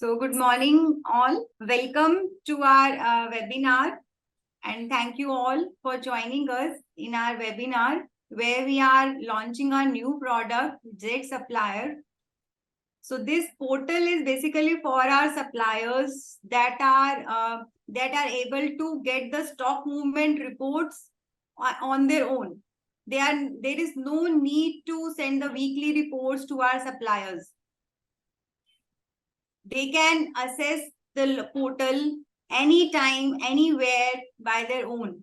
So good morning all. Welcome to our webinar, and thank you all for joining us in our webinar where we are launching our new product, Z Supplier. So this portal is basically for our suppliers that are able to get the stock movement reports on their own. There is no need to send the weekly reports to our suppliers. They can access the portal anytime, anywhere by their own.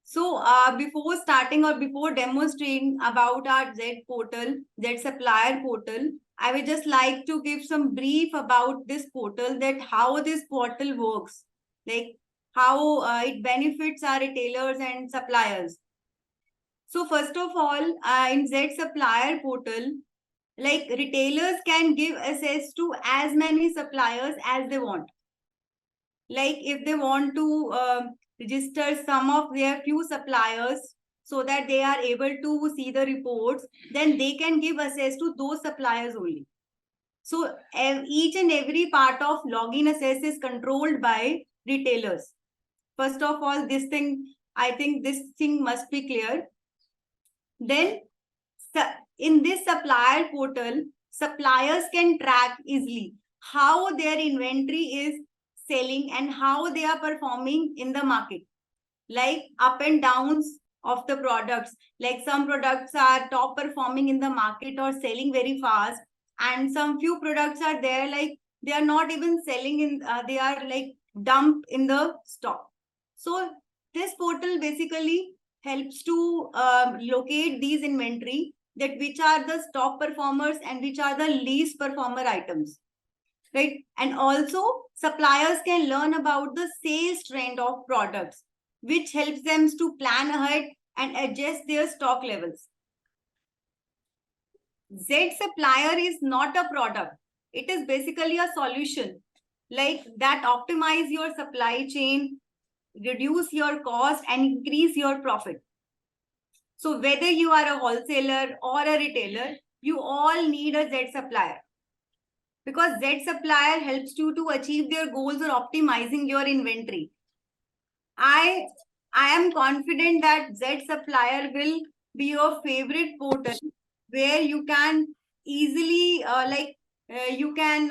So before starting or before demonstrating about our Z portal, Z supplier portal, I would just like to give some brief about this portal, that how this portal works, like how it benefits our retailers and suppliers. So first of all, in Z supplier portal, like retailers can give access to as many suppliers as they want. Like if they want to register some of their few suppliers so that they are able to see the reports, then they can give access to those suppliers only. So each and every part of login access is controlled by retailers. First of all, I think this thing must be clear. Then in this supplier portal, suppliers can track easily how their inventory is selling and how they are performing in the market, like up and downs of the products. Like some products are top performing in the market or selling very fast, and some few products are there like they are not even selling in, they are like dumped in the stock. So this portal basically helps to locate these inventory, that which are the top performers and which are the least performer items, right? And also suppliers can learn about the sales trend of products, which helps them to plan ahead and adjust their stock levels. Z supplier is not a product. It is basically a solution like that optimize your supply chain, reduce your cost and increase your profit. So whether you are a wholesaler or a retailer, you all need a Z supplier, because Z supplier helps you to achieve their goals or optimizing your inventory. I am confident that Z supplier will be your favorite portal where you can easily you can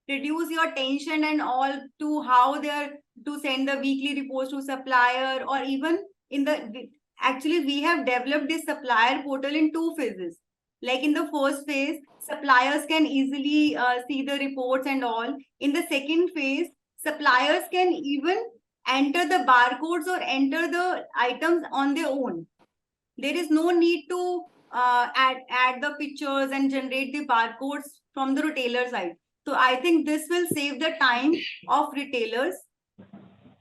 reduce your tension and all to how they're to send the weekly reports to supplier, or even in the actually we have developed this supplier portal in 2 phases. Like in the first phase, suppliers can easily see the reports and all. In the second phase, suppliers can even enter the barcodes or enter the items on their own. There is no need to add the pictures and generate the barcodes from the retailer side. So I think this will save the time of retailers,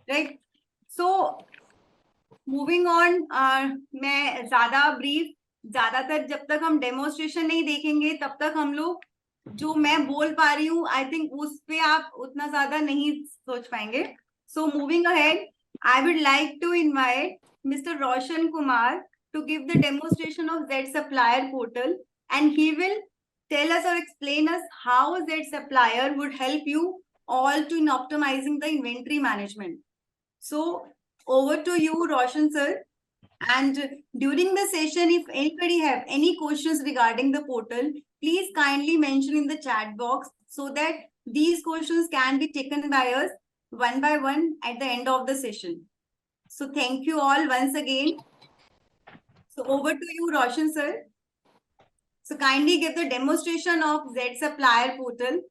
right? So moving on, मैं ज्यादातर जब तक हम demonstration नहीं देखेंगे तब तक हम लोग जो मैं बोल पा रही हूँ आई थिंक उस पे आप उतना ज्यादा नहीं सोच पाएंगे. So moving ahead, I would like to invite Mr. Roshan Kumar to give the demonstration of Z Supplier portal, and he will tell us or explain us how Z Supplier would help you all to in optimizing the inventory management. So over to you, Roshan sir. And during the session, if anybody have any questions regarding the portal, please kindly mention in the chat box so that these questions can be taken by us one by one at the end of the session. So thank you all once again. So over to you, Roshan sir. So kindly give the demonstration of Z Supplier portal.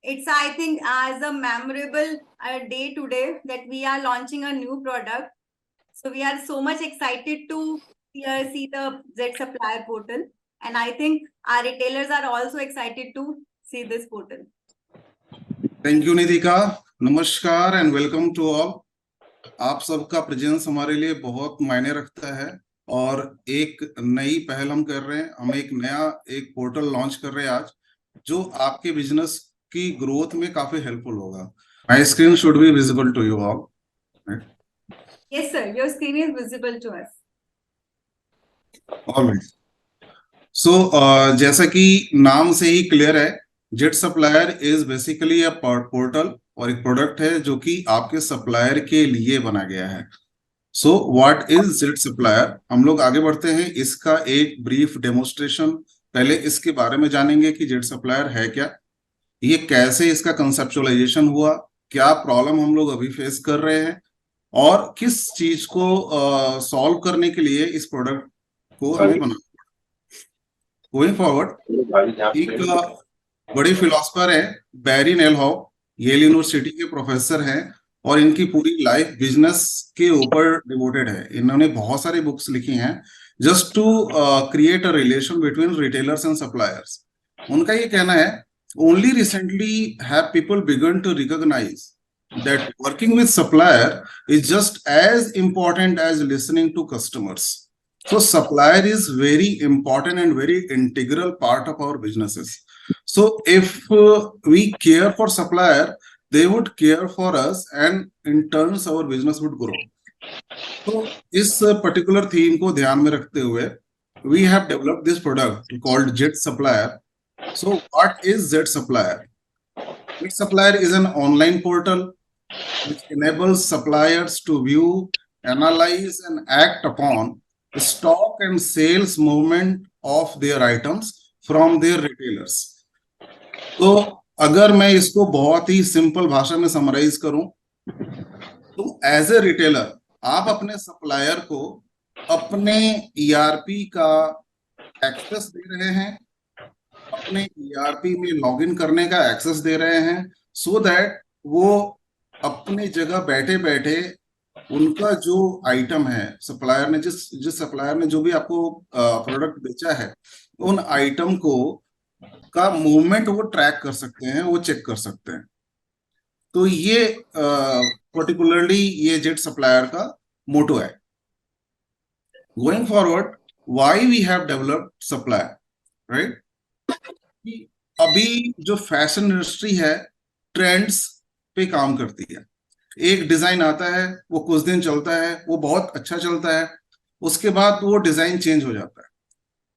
It's, I think, as a memorable day today that we are launching a new product. So we are so much excited to see the Z Supplier portal. And I think our retailers are also excited to see this portal. Thank you, Nidhika. Namaskar and welcome to all. आप सबका presence हमारे लिए बहुत मायने रखता है और एक नई पहल हम कर रहे हैं. हम एक पोर्टल लॉन्च कर रहे हैं आज, जो आपके बिजनेस की ग्रोथ में काफी हेल्पफुल होगा. My screen should be visible to you all. Right? Yes, sir. Your screen is visible to us. All right. So, जैसा कि नाम से ही क्लियर है jet supplier is basically a portal और एक प्रोडक्ट है जो कि आपके सप्लायर के लिए बना गया है। So what is jet supplier, हम लोग आगे बढ़ते हैं, इसका एक ब्रीफ डेमोस्ट्रेशन पहले इसके बारे में जानेंगे कि जेट सप्लायर है क्या, ये कैसे इसका कंसेप्चुअलाइजेशन हुआ, क्या प्रॉब्लम हम लोग अभी फेस कर रहे हैं और किस चीज को सॉल्व करने के लिए इस प्रोडक्ट को हमें बनाना। गोइंग फॉरवर्ड, एक बड़े फिलोसफर है बैरी नेलहॉ, येल यूनिवर्सिटी के प्रोफेसर हैं और इनकी पूरी लाइफ बिजनेस के ऊपर डिवोटेड है। इन्होंने बहुत सारी बुक्स लिखी हैं just to create a relation between retailers and suppliers. उनका ये कहना है, only recently have people began to recognise that working with supplier is just as important as listening to customers. So supplier is very important and very integral part of our businesses. So if we care for supplier, they would care for us and in turns our business would grow. So इस particular theme को ध्यान में रखते हुए we have developed this product called Jet Supplier. So what is Jet Supplier? Jet Supplier is an online portal which enables suppliers to view, analyze, and act upon the stock and sales movement of their items from their retailers. तो अगर मैं इसको बहुत ही simple भाषा में summarise करूं तो as a retailer आप अपने सप्लायर को अपने ईआरपी का एक्सेस दे रहे हैं, अपने ईआरपी में लॉगिन करने का एक्सेस दे रहे हैं सो दैट वो अपने जगह बैठे बैठे उनका जो आइटम है, सप्लायर ने जिस सप्लायर ने जो भी आपको प्रोडक्ट बेचा है, उन आइटम को का मूवमेंट वो ट्रैक कर सकते हैं, वो चेक कर सकते हैं। तो ये पर्टिकुलरली ये जेट सप्लायर का मोटो है। Going forward, why we have developed supplier, right? अभी जो फैशन इंडस्ट्री है ट्रेंड्स पे काम करती है। एक डिजाइन आता है, वो कुछ दिन चलता है, वो बहुत अच्छा चलता है, उसके बाद वो डिजाइन चेंज हो जाता है।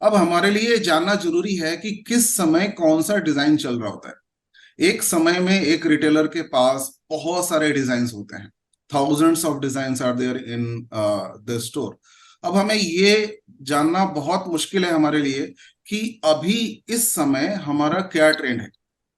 अब हमारे लिए जानना जरूरी है कि किस समय कौन सा डिजाइन चल रहा होता है। एक समय में एक रिटेलर के पास बहुत सारे डिजाइन होते हैं, thousands of design are there in the store. अब हमें ये जानना बहुत मुश्किल है हमारे लिए कि अभी इस समय हमारा क्या ट्रेंड है,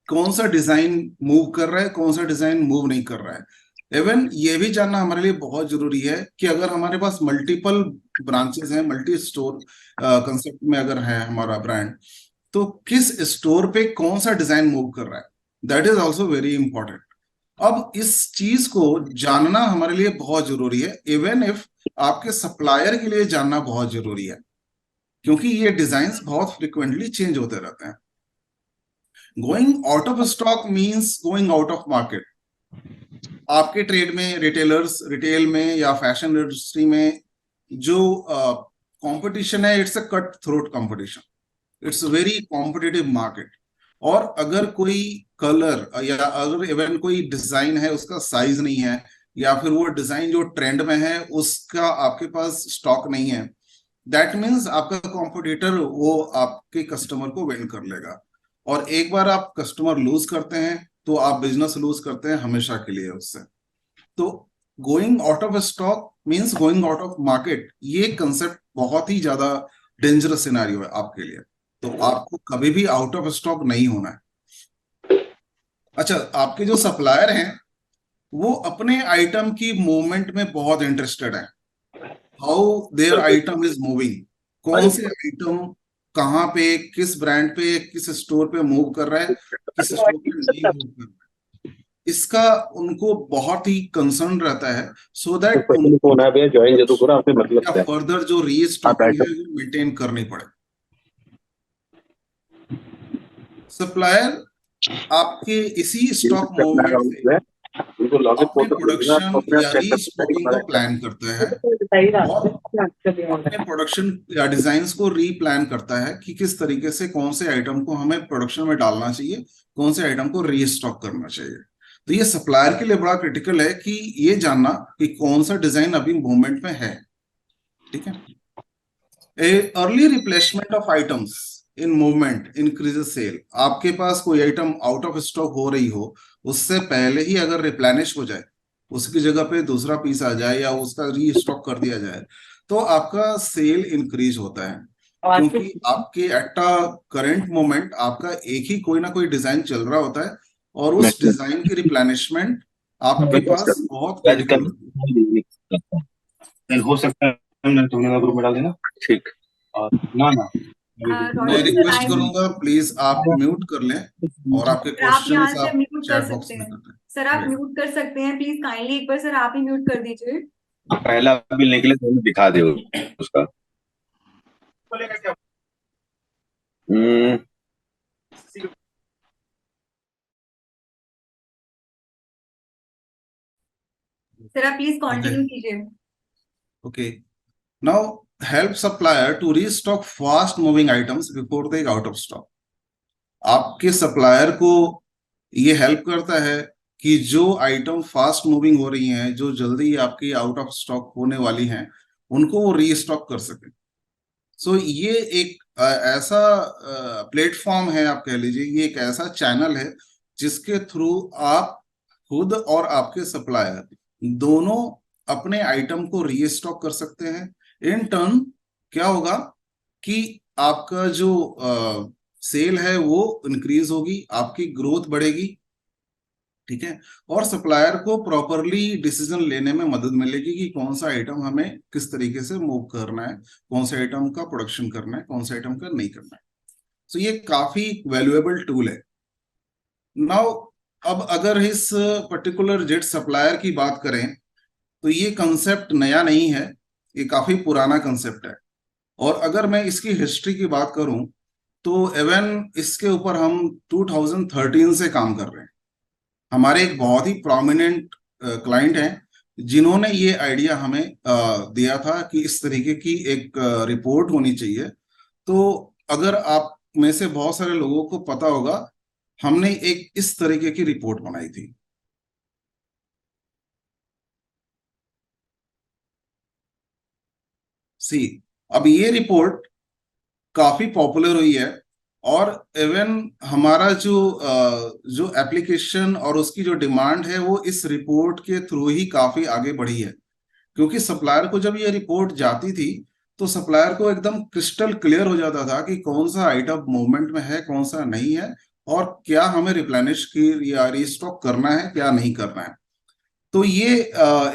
कौन सा डिजाइन मूव कर रहा है, कौन सा डिजाइन मूव नहीं कर रहा है। इवन ये भी जानना हमारे लिए बहुत जरूरी है कि अगर हमारे पास मल्टीपल ब्रांचेस हैं, मल्टी स्टोर कंसेप्ट में अगर है हमारा ब्रांड, तो किस स्टोर पे कौन सा डिजाइन मूव कर रहा है, that is also very important. अब इस चीज को जानना हमारे लिए बहुत जरूरी है, इवन इफ आपके सप्लायर के लिए जानना बहुत जरूरी है, क्योंकि ये डिजाइन बहुत फ्रिक्वेंटली चेंज होते रहते हैं। Going out of stock means going out of market. आपके ट्रेड में, रिटेल में या फैशन इंडस्ट्री में जो कंपटीशन है, it's a cut throat competition, it's a very competitive market. और अगर कोई कलर या अगर इवन कोई डिजाइन है उसका साइज नहीं है, या फिर वो डिजाइन जो ट्रेंड में है उसका आपके पास स्टॉक नहीं है, दैट मीन्स आपका कॉम्पिटिटर वो आपके कस्टमर को विन कर लेगा। और एक बार आप कस्टमर लूज करते हैं तो आप बिजनेस लूज करते हैं हमेशा के लिए उससे। तो going out of stock means going out of market, ये कंसेप्ट बहुत ही ज्यादा डेंजरस सिनेरियो है आपके लिए। तो आपको कभी भी आउट ऑफ स्टॉक नहीं होना है। अच्छा, आपके जो सप्लायर हैं वो अपने आइटम की मूवमेंट में बहुत इंटरेस्टेड है, how their item is moving, कौन से आइटम कहाँ पे, किस ब्रांड पे, किस स्टोर पे मूव कर रहा है, किस स्टोर पे नहीं मूव कर रहा है, इसका उनको बहुत ही कंसर्न रहता है, सो दैट फर्दर जो रीस्टॉकिंग है वो मेंटेन करनी पड़े। सप्लायर आपके इसी स्टॉक मूवमेंट से अपने प्रोडक्शन या रीस्टॉकिंग को प्लान करता है और अपने प्रोडक्शन या डिजाइन्स को रीप्लान करता है कि किस तरीके से कौन से आइटम को हमें प्रोडक्शन में डालना चाहिए, कौन से आइटम को रीस्टॉक करना चाहिए। तो ये सप्लायर के लिए बड़ा क्रिटिकल है कि ये जानना कि कौन सा डिजाइन अभी मूवमेंट में है। ठीक है, early replacement of items in movement increases sale. आपके पास कोई आइटम आउट ऑफ स्टॉक हो रही हो, उससे पहले ही अगर रिप्लेनिश हो जाए, उसकी जगह पे दूसरा पीस आ जाए या उसका रीस्टॉक कर दिया जाए, तो आपका सेल इंक्रीज होता है। क्योंकि आपके एट अ करेंट मोमेंट आपका एक ही कोई ना कोई डिजाइन चल रहा होता है, और उस डिजाइन की रिप्लेनिशमेंट आपके पास बहुत क्रिटिकल होती है। हो सकता है मैं तुम्हें ग्रुप में डाल देना। ठीक। और ना ना मैं रोहित सर, रिक्वेस्ट करूंगा, प्लीज आप म्यूट कर लें और आपके आप यहाँ क्वेश्चंस से आप म्यूट कर चैट बॉक्स सकते में हैं। कर दें। सर आप म्यूट कर सकते हैं, प्लीज काइंडली एक बार सर आप ही म्यूट कर दीजिए। पहला बिल निकले तो दिखा दे उसका। हम्म, सर आप प्लीज कंटिन्यू कीजिए। Okay. Now help supplier to restock fast moving items before they go out of stock. आपके सप्लायर को ये हेल्प करता है कि जो आइटम फास्ट मूविंग हो रही हैं, जो जल्दी आपकी आउट ऑफ स्टॉक होने वाली हैं, उनको वो रीस्टॉक कर सके। सो ये एक ऐसा प्लेटफॉर्म है, आप कह लीजिए ये एक ऐसा चैनल है जिसके थ्रू आप खुद और आपके सप्लायर दोनों अपने आइटम को रीस्टॉक कर सकते हैं। इन टर्न क्या होगा कि आपका जो सेल है वो इंक्रीज होगी, आपकी ग्रोथ बढ़ेगी, ठीक है, और सप्लायर को प्रॉपरली डिसीजन लेने में मदद मिलेगी कि कौन सा आइटम हमें किस तरीके से मूव करना है, कौन से आइटम का प्रोडक्शन करना है, कौन से आइटम का नहीं करना है। तो ये काफी वैल्यूएबल टूल है। नाउ अब अगर इस पर्टिकुलर जेट सप्लायर की बात करें तो ये कंसेप्ट नया नहीं है, ये काफी पुराना कंसेप्ट है। और अगर मैं इसकी हिस्ट्री की बात करूं तो इवन इसके ऊपर हम 2013 से काम कर रहे हैं। हमारे एक बहुत ही प्रोमिनेंट क्लाइंट हैं जिन्होंने ये आइडिया हमें दिया था कि इस तरीके की एक रिपोर्ट होनी चाहिए। तो अगर आप में से बहुत सारे लोगों को पता होगा, हमने एक इस तरीके की रिपोर्ट बनाई थी। सी, अब ये रिपोर्ट काफी पॉपुलर हुई है, और इवन हमारा जो एप्लीकेशन और उसकी जो डिमांड है वो इस रिपोर्ट के थ्रू ही काफी आगे बढ़ी है। क्योंकि सप्लायर को जब ये रिपोर्ट जाती थी तो सप्लायर को एकदम क्रिस्टल क्लियर हो जाता था कि कौन सा आइटम मूवमेंट में है, कौन सा नहीं है, और क्या हमें रिप्लेनिश की या रीस्टॉक करना है, क्या नहीं करना है। तो ये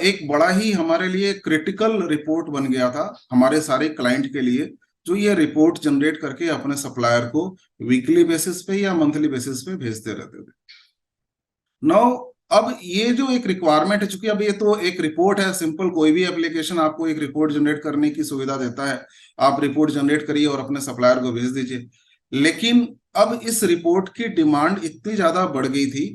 एक बड़ा ही हमारे लिए क्रिटिकल रिपोर्ट बन गया था हमारे सारे क्लाइंट के लिए, जो ये रिपोर्ट जनरेट करके अपने सप्लायर को वीकली बेसिस पे या मंथली बेसिस पे भेजते रहते थे। नाउ अब ये जो एक रिक्वायरमेंट है, चूंकि अब ये तो एक रिपोर्ट है सिंपल, कोई भी एप्लीकेशन आपको एक रिपोर्ट जनरेट करने की सुविधा देता है, आप रिपोर्ट जनरेट करिए और अपने सप्लायर को भेज दीजिए। लेकिन अब इस रिपोर्ट की डिमांड इतनी ज्यादा बढ़ गई थी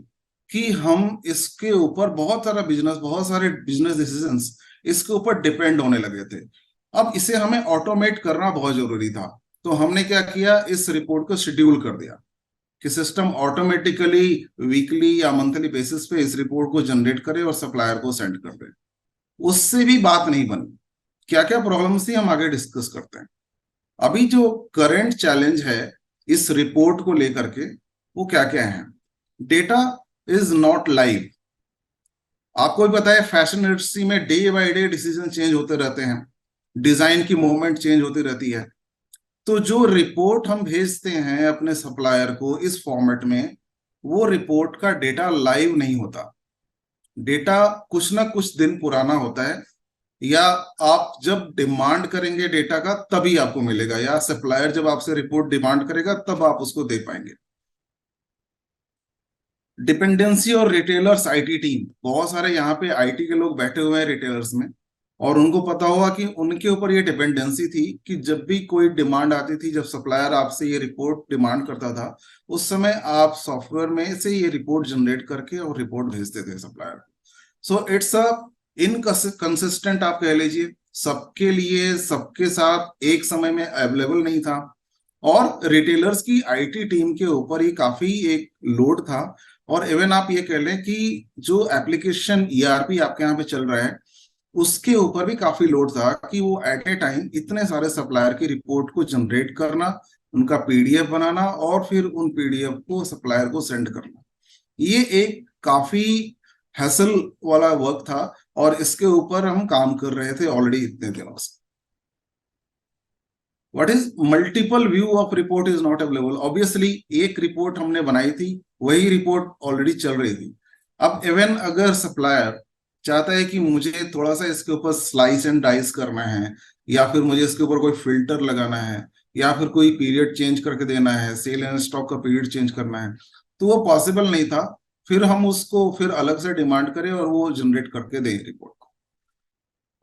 कि हम इसके ऊपर बहुत सारे बिजनेस डिसीजंस इसके ऊपर डिपेंड होने लगे थे। अब इसे हमें ऑटोमेट करना बहुत जरूरी था। तो हमने क्या किया, इस रिपोर्ट को शेड्यूल कर दिया कि सिस्टम ऑटोमेटिकली वीकली या मंथली बेसिस पे इस रिपोर्ट को जनरेट करे और सप्लायर को सेंड कर दे। उससे भी बात नहीं बनी। क्या क्या प्रॉब्लम्स थी हम आगे डिस्कस करते हैं। अभी जो करंट चैलेंज है इस रिपोर्ट को लेकर के वो क्या क्या है। Data is not live. आपको भी पता है फैशन इंडस्ट्री में day by day decision change होते रहते हैं, डिजाइन की मूवमेंट चेंज होती रहती है। तो जो रिपोर्ट हम भेजते हैं अपने सप्लायर को इस फॉर्मेट में, वो रिपोर्ट का डेटा लाइव नहीं होता। डेटा कुछ ना कुछ दिन पुराना होता है, या आप जब डिमांड करेंगे डेटा का तभी आपको मिलेगा, या सप्लायर जब आपसे रिपोर्ट डिमांड करेगा तब आप उसको दे पाएंगे। डिपेंडेंसी और रिटेलर्स आईटी टीम, बहुत सारे यहाँ पे आईटी के लोग बैठे हुए हैं रिटेलर्स में, और उनको पता होगा कि उनके ऊपर ये डिपेंडेंसी थी कि जब भी कोई डिमांड आती थी, जब सप्लायर आपसे ये रिपोर्ट डिमांड करता था, उस समय आप सॉफ्टवेयर में से ये रिपोर्ट जनरेट करके और रिपोर्ट भेजते थे supplier. So it's a inconsistent, आप कह लीजिए, सबके लिए सबके साथ एक समय में अवेलेबल नहीं था, और रिटेलर्स की आईटी टीम के ऊपर ही काफी एक लोड था। और इवन आप ये कह लें कि जो एप्लीकेशन ईआरपी आपके यहाँ पे चल रहा है उसके ऊपर भी काफी लोड था कि वो एट ए टाइम इतने सारे सप्लायर की रिपोर्ट को जनरेट करना, उनका पीडीएफ बनाना और फिर उन पीडीएफ को सप्लायर को सेंड करना। ये एक काफी हैसल वाला वर्क था और इसके ऊपर हम काम कर रहे थे ऑलरेडी इतने दिनों से। What is multiple view of report is not available. Obviously एक रिपोर्ट हमने बनाई थी, वही रिपोर्ट ऑलरेडी चल रही थी। अब इवन अगर सप्लायर चाहता है कि मुझे थोड़ा सा इसके ऊपर स्लाइस एंड डाइस करना है, या फिर मुझे इसके ऊपर कोई फिल्टर लगाना है, या फिर कोई पीरियड चेंज करके देना है, सेल एंड स्टॉक का पीरियड चेंज करना है, तो वो पॉसिबल नहीं था। फिर हम उसको फिर अलग से डिमांड करें और वो जनरेट करके दें रिपोर्ट को।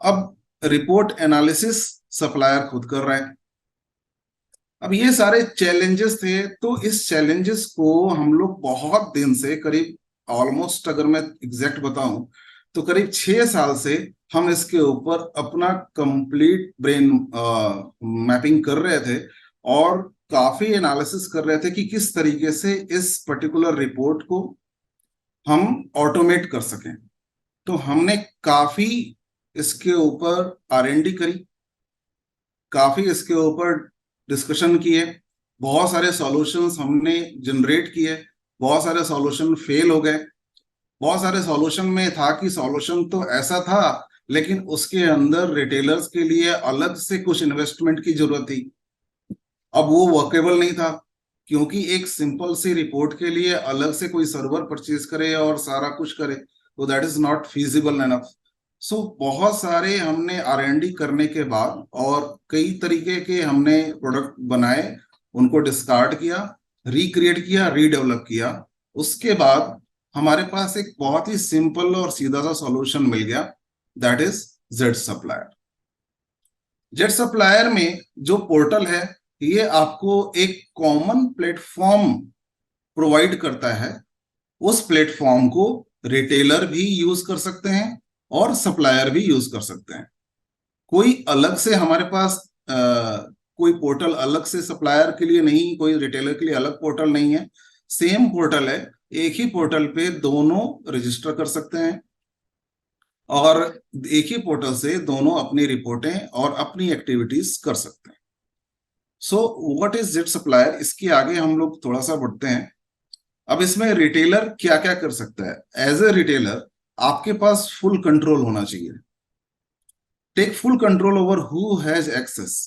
अब रिपोर्ट एनालिसिस सप्लायर खुद कर रहा है। अब ये सारे चैलेंजेस थे, तो इस चैलेंजेस को हम लोग बहुत दिन से, करीब ऑलमोस्ट अगर मैं एग्जैक्ट बताऊं तो करीब 6 साल से हम इसके ऊपर अपना कंप्लीट ब्रेन मैपिंग कर रहे थे और काफी एनालिसिस कर रहे थे कि किस तरीके से इस पर्टिकुलर रिपोर्ट को हम ऑटोमेट कर सकें। तो हमने काफी इसके ऊपर R&D करी, काफी इसके ऊपर डिस्कशन किए, बहुत सारे सॉल्यूशंस हमने जनरेट किए, बहुत सारे सॉल्यूशन फेल हो गए, बहुत सारे सॉल्यूशन में था कि सॉल्यूशन तो ऐसा था लेकिन उसके अंदर रिटेलर्स के लिए अलग से कुछ इन्वेस्टमेंट की जरूरत थी। अब वो वर्केबल नहीं था, क्योंकि एक सिंपल सी रिपोर्ट के लिए अलग से कोई सर्वर परचेज करे और सारा कुछ करे, तो that is not feasible enough. So बहुत सारे हमने R&D करने के बाद और कई तरीके के हमने प्रोडक्ट बनाए, उनको डिस्कार्ड किया, रिक्रिएट किया, रीडेवलप किया। उसके बाद हमारे पास एक बहुत ही सिंपल और सीधा सा सॉल्यूशन मिल गया, that is Z supplier. Z supplier में जो पोर्टल है, ये आपको एक कॉमन प्लेटफॉर्म प्रोवाइड करता है। उस प्लेटफॉर्म को रिटेलर भी यूज कर सकते हैं और सप्लायर भी यूज कर सकते हैं। कोई अलग से हमारे पास कोई पोर्टल अलग से सप्लायर के लिए नहीं, कोई रिटेलर के लिए अलग पोर्टल नहीं है, सेम पोर्टल है। एक ही पोर्टल पे दोनों रजिस्टर कर सकते हैं और एक ही पोर्टल से दोनों अपनी रिपोर्टें और अपनी एक्टिविटीज कर सकते हैं। So what is Z supplier, इसके आगे हम लोग थोड़ा सा बढ़ते हैं। अब इसमें रिटेलर क्या क्या कर सकता है। एज ए रिटेलर आपके पास फुल कंट्रोल होना चाहिए। Take full control over who has access.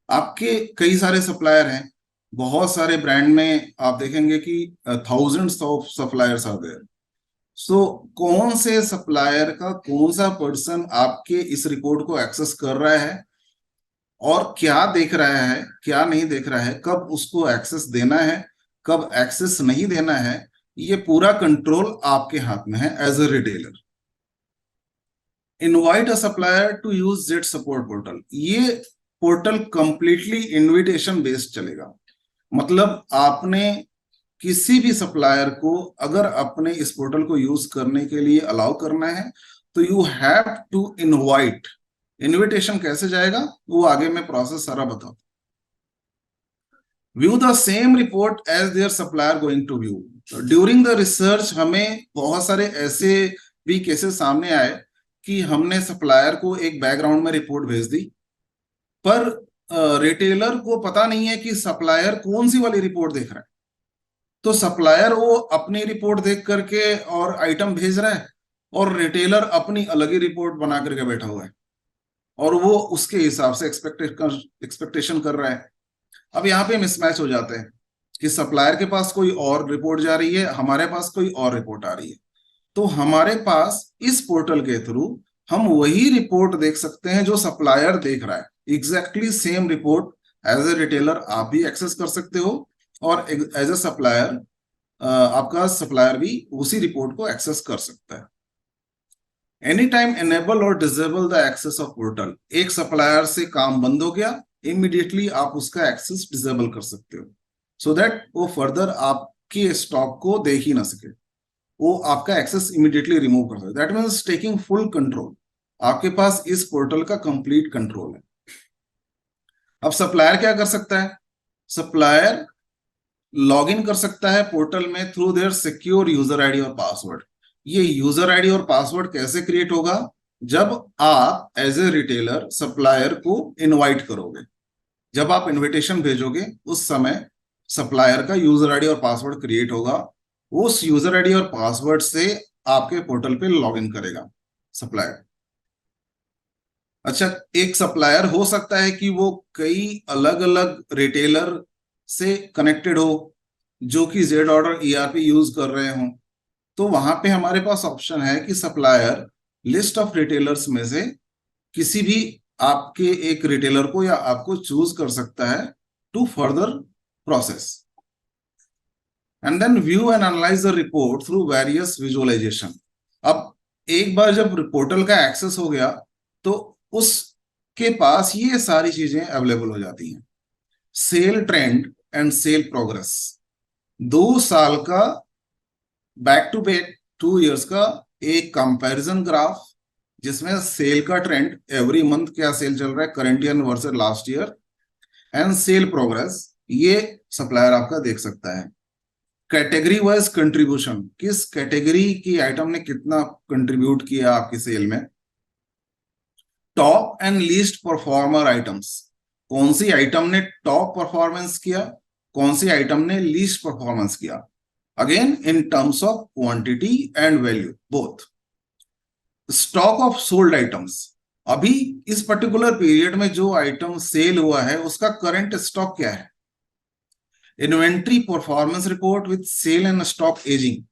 आपके कई सारे सप्लायर हैं, बहुत सारे ब्रांड में आप देखेंगे कि thousands of suppliers are there. So कौन से सप्लायर का कौन सा पर्सन आपके इस रिपोर्ट को एक्सेस कर रहा है और क्या देख रहा है, क्या नहीं देख रहा है, कब उसको एक्सेस देना है, कब एक्सेस नहीं देना है, ये पूरा कंट्रोल आपके हाथ में है as a retailer. Invite a supplier to use Z support portal. ये पोर्टल कंप्लीटली इनविटेशन बेस्ड चलेगा। मतलब आपने किसी भी सप्लायर को अगर अपने इस पोर्टल को यूज करने के लिए अलाउ करना है तो you have to invite. Invitation कैसे जाएगा वो आगे मैं प्रोसेस सारा बताऊं। View the same report as their supplier going to view. During the research हमें बहुत सारे ऐसे भी केसेस सामने आए कि हमने सप्लायर को एक बैकग्राउंड में रिपोर्ट भेज दी, पर रिटेलर को पता नहीं है कि सप्लायर कौन सी वाली रिपोर्ट देख रहा है। तो सप्लायर वो अपनी रिपोर्ट देख करके और आइटम भेज रहा है और रिटेलर अपनी अलग ही रिपोर्ट बना करके बैठा हुआ है और वो उसके हिसाब से एक्सपेक्टेशन कर रहा है। अब यहाँ पे मिसमैच हो जाते हैं कि सप्लायर के पास कोई और रिपोर्ट जा रही है, हमारे पास कोई और रिपोर्ट आ रही है। तो हमारे पास इस पोर्टल के थ्रू हम वही रिपोर्ट देख सकते हैं जो सप्लायर देख रहा है। Exactly same report as a retailer आप भी एक्सेस कर सकते हो और एज ए सप्लायर आपका सप्लायर भी उसी रिपोर्ट को एक्सेस कर सकता है। एनी टाइम एनेबल और disable the access of portal. एक सप्लायर से काम बंद हो गया, इमीडिएटली आप उसका एक्सेस डिसेबल कर सकते हो सो दैट वो फर्दर आपके स्टॉक को देख ही ना सके, वो आपका एक्सेस इमीडिएटली रिमूव कर सकते। That means taking full control. आपके पास इस पोर्टल का कंप्लीट कंट्रोल है। अब सप्लायर क्या कर सकता है? सप्लायर लॉग इन कर सकता है पोर्टल में through their secure user ID और पासवर्ड। ये यूजर आईडी और पासवर्ड कैसे क्रिएट होगा? जब आप एज ए रिटेलर सप्लायर को इनवाइट करोगे। जब आप इनविटेशन भेजोगे उस समय सप्लायर का यूजर आईडी और पासवर्ड क्रिएट होगा, उस यूजर आईडी और पासवर्ड से आपके पोर्टल पे लॉगिन करेगा सप्लायर। अच्छा, एक सप्लायर हो सकता है कि वो कई अलग अलग रिटेलर से कनेक्टेड हो जो कि जेड ऑर्डर ईआरपी यूज कर रहे हो, तो वहां पे हमारे पास ऑप्शन है कि सप्लायर लिस्ट ऑफ रिटेलर्स में से किसी भी आपके एक रिटेलर को या आपको चूज कर सकता है to further process and then view and analyse the report through various visualisation. अब एक बार जब पोर्टल का एक्सेस हो गया तो उसके पास ये सारी चीजें अवेलेबल हो जाती हैं। Sale trend and sale progress, 2 साल का बैक टू बैक 2 इयर्स का एक कंपैरिजन ग्राफ जिसमें सेल का ट्रेंड एवरी मंथ क्या सेल चल रहा है current year versus last year, and sale progress ये सप्लायर आपका देख सकता है। कैटेगरी वाइज कंट्रीब्यूशन, किस कैटेगरी की आइटम ने कितना कंट्रीब्यूट किया आपकी सेल में। Top and least performer items, कौन सी आइटम ने टॉप परफॉर्मेंस किया, कौन सी आइटम ने लीस्ट परफॉर्मेंस किया, again in terms of quantity and value both. Stock of sold items, अभी इस पर्टिकुलर पीरियड में जो आइटम सेल हुआ है उसका करंट स्टॉक क्या है। Inventory performance report with sale and stock ageing,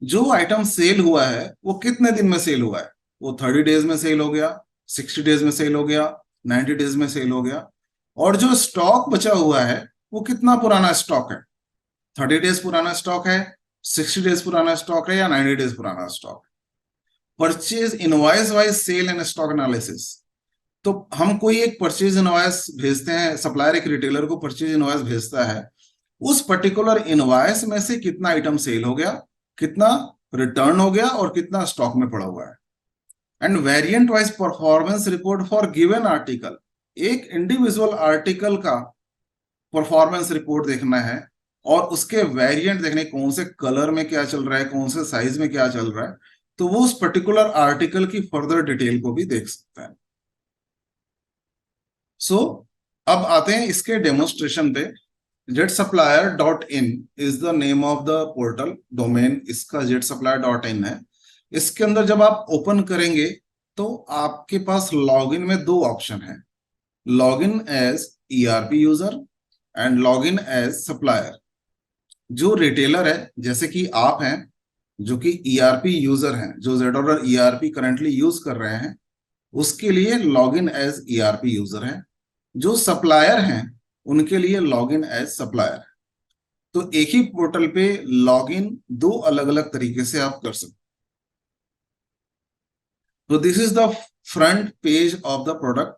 जो आइटम सेल हुआ है वो कितने दिन में सेल हुआ है, वो 30 डेज में सेल हो गया, 60 डेज में सेल हो गया, 90 डेज में सेल हो गया, और जो स्टॉक बचा हुआ है वो कितना पुराना स्टॉक है, 30 डेज पुराना स्टॉक है, 60 डेज पुराना स्टॉक है या 90 डेज पुराना stock. Purchase invoice wise sale and stock analysis, तो हम कोई एक परचेज इनवॉइस भेजते हैं, सप्लायर एक रिटेलर को परचेज इनवॉइस भेजता है, उस पर्टिकुलर इनवॉइस में से कितना आइटम सेल हो गया, कितना रिटर्न हो गया और कितना स्टॉक में पड़ा हुआ है। End variant wise performance report for given article, एक इंडिविजुअल आर्टिकल का परफॉर्मेंस रिपोर्ट देखना है और उसके वेरिएंट देखने, कौन से कलर में क्या चल रहा है, कौन से साइज में क्या चल रहा है, तो वो उस पर्टिकुलर आर्टिकल की फर्दर डिटेल को भी देख सकता है। सो अब आते हैं इसके डेमोन्स्ट्रेशन पे। jetsupplier.in is the name of the portal, domain इसका jetsupplier.in है। इसके अंदर जब आप ओपन करेंगे तो आपके पास लॉगिन में 2 ऑप्शन है, login as ERP user and login as supplier. जो रिटेलर है जैसे कि आप हैं जो कि ईआरपी यूजर हैं, जो Z order ERP currently use कर रहे हैं, उसके लिए लॉगिन एज ईआरपी यूजर है। जो सप्लायर हैं उनके लिए लॉगिन एज सप्लायर। तो एक ही पोर्टल पे लॉगिन 2 अलग अलग तरीके से आप कर सकते। तो this is the front page of the product,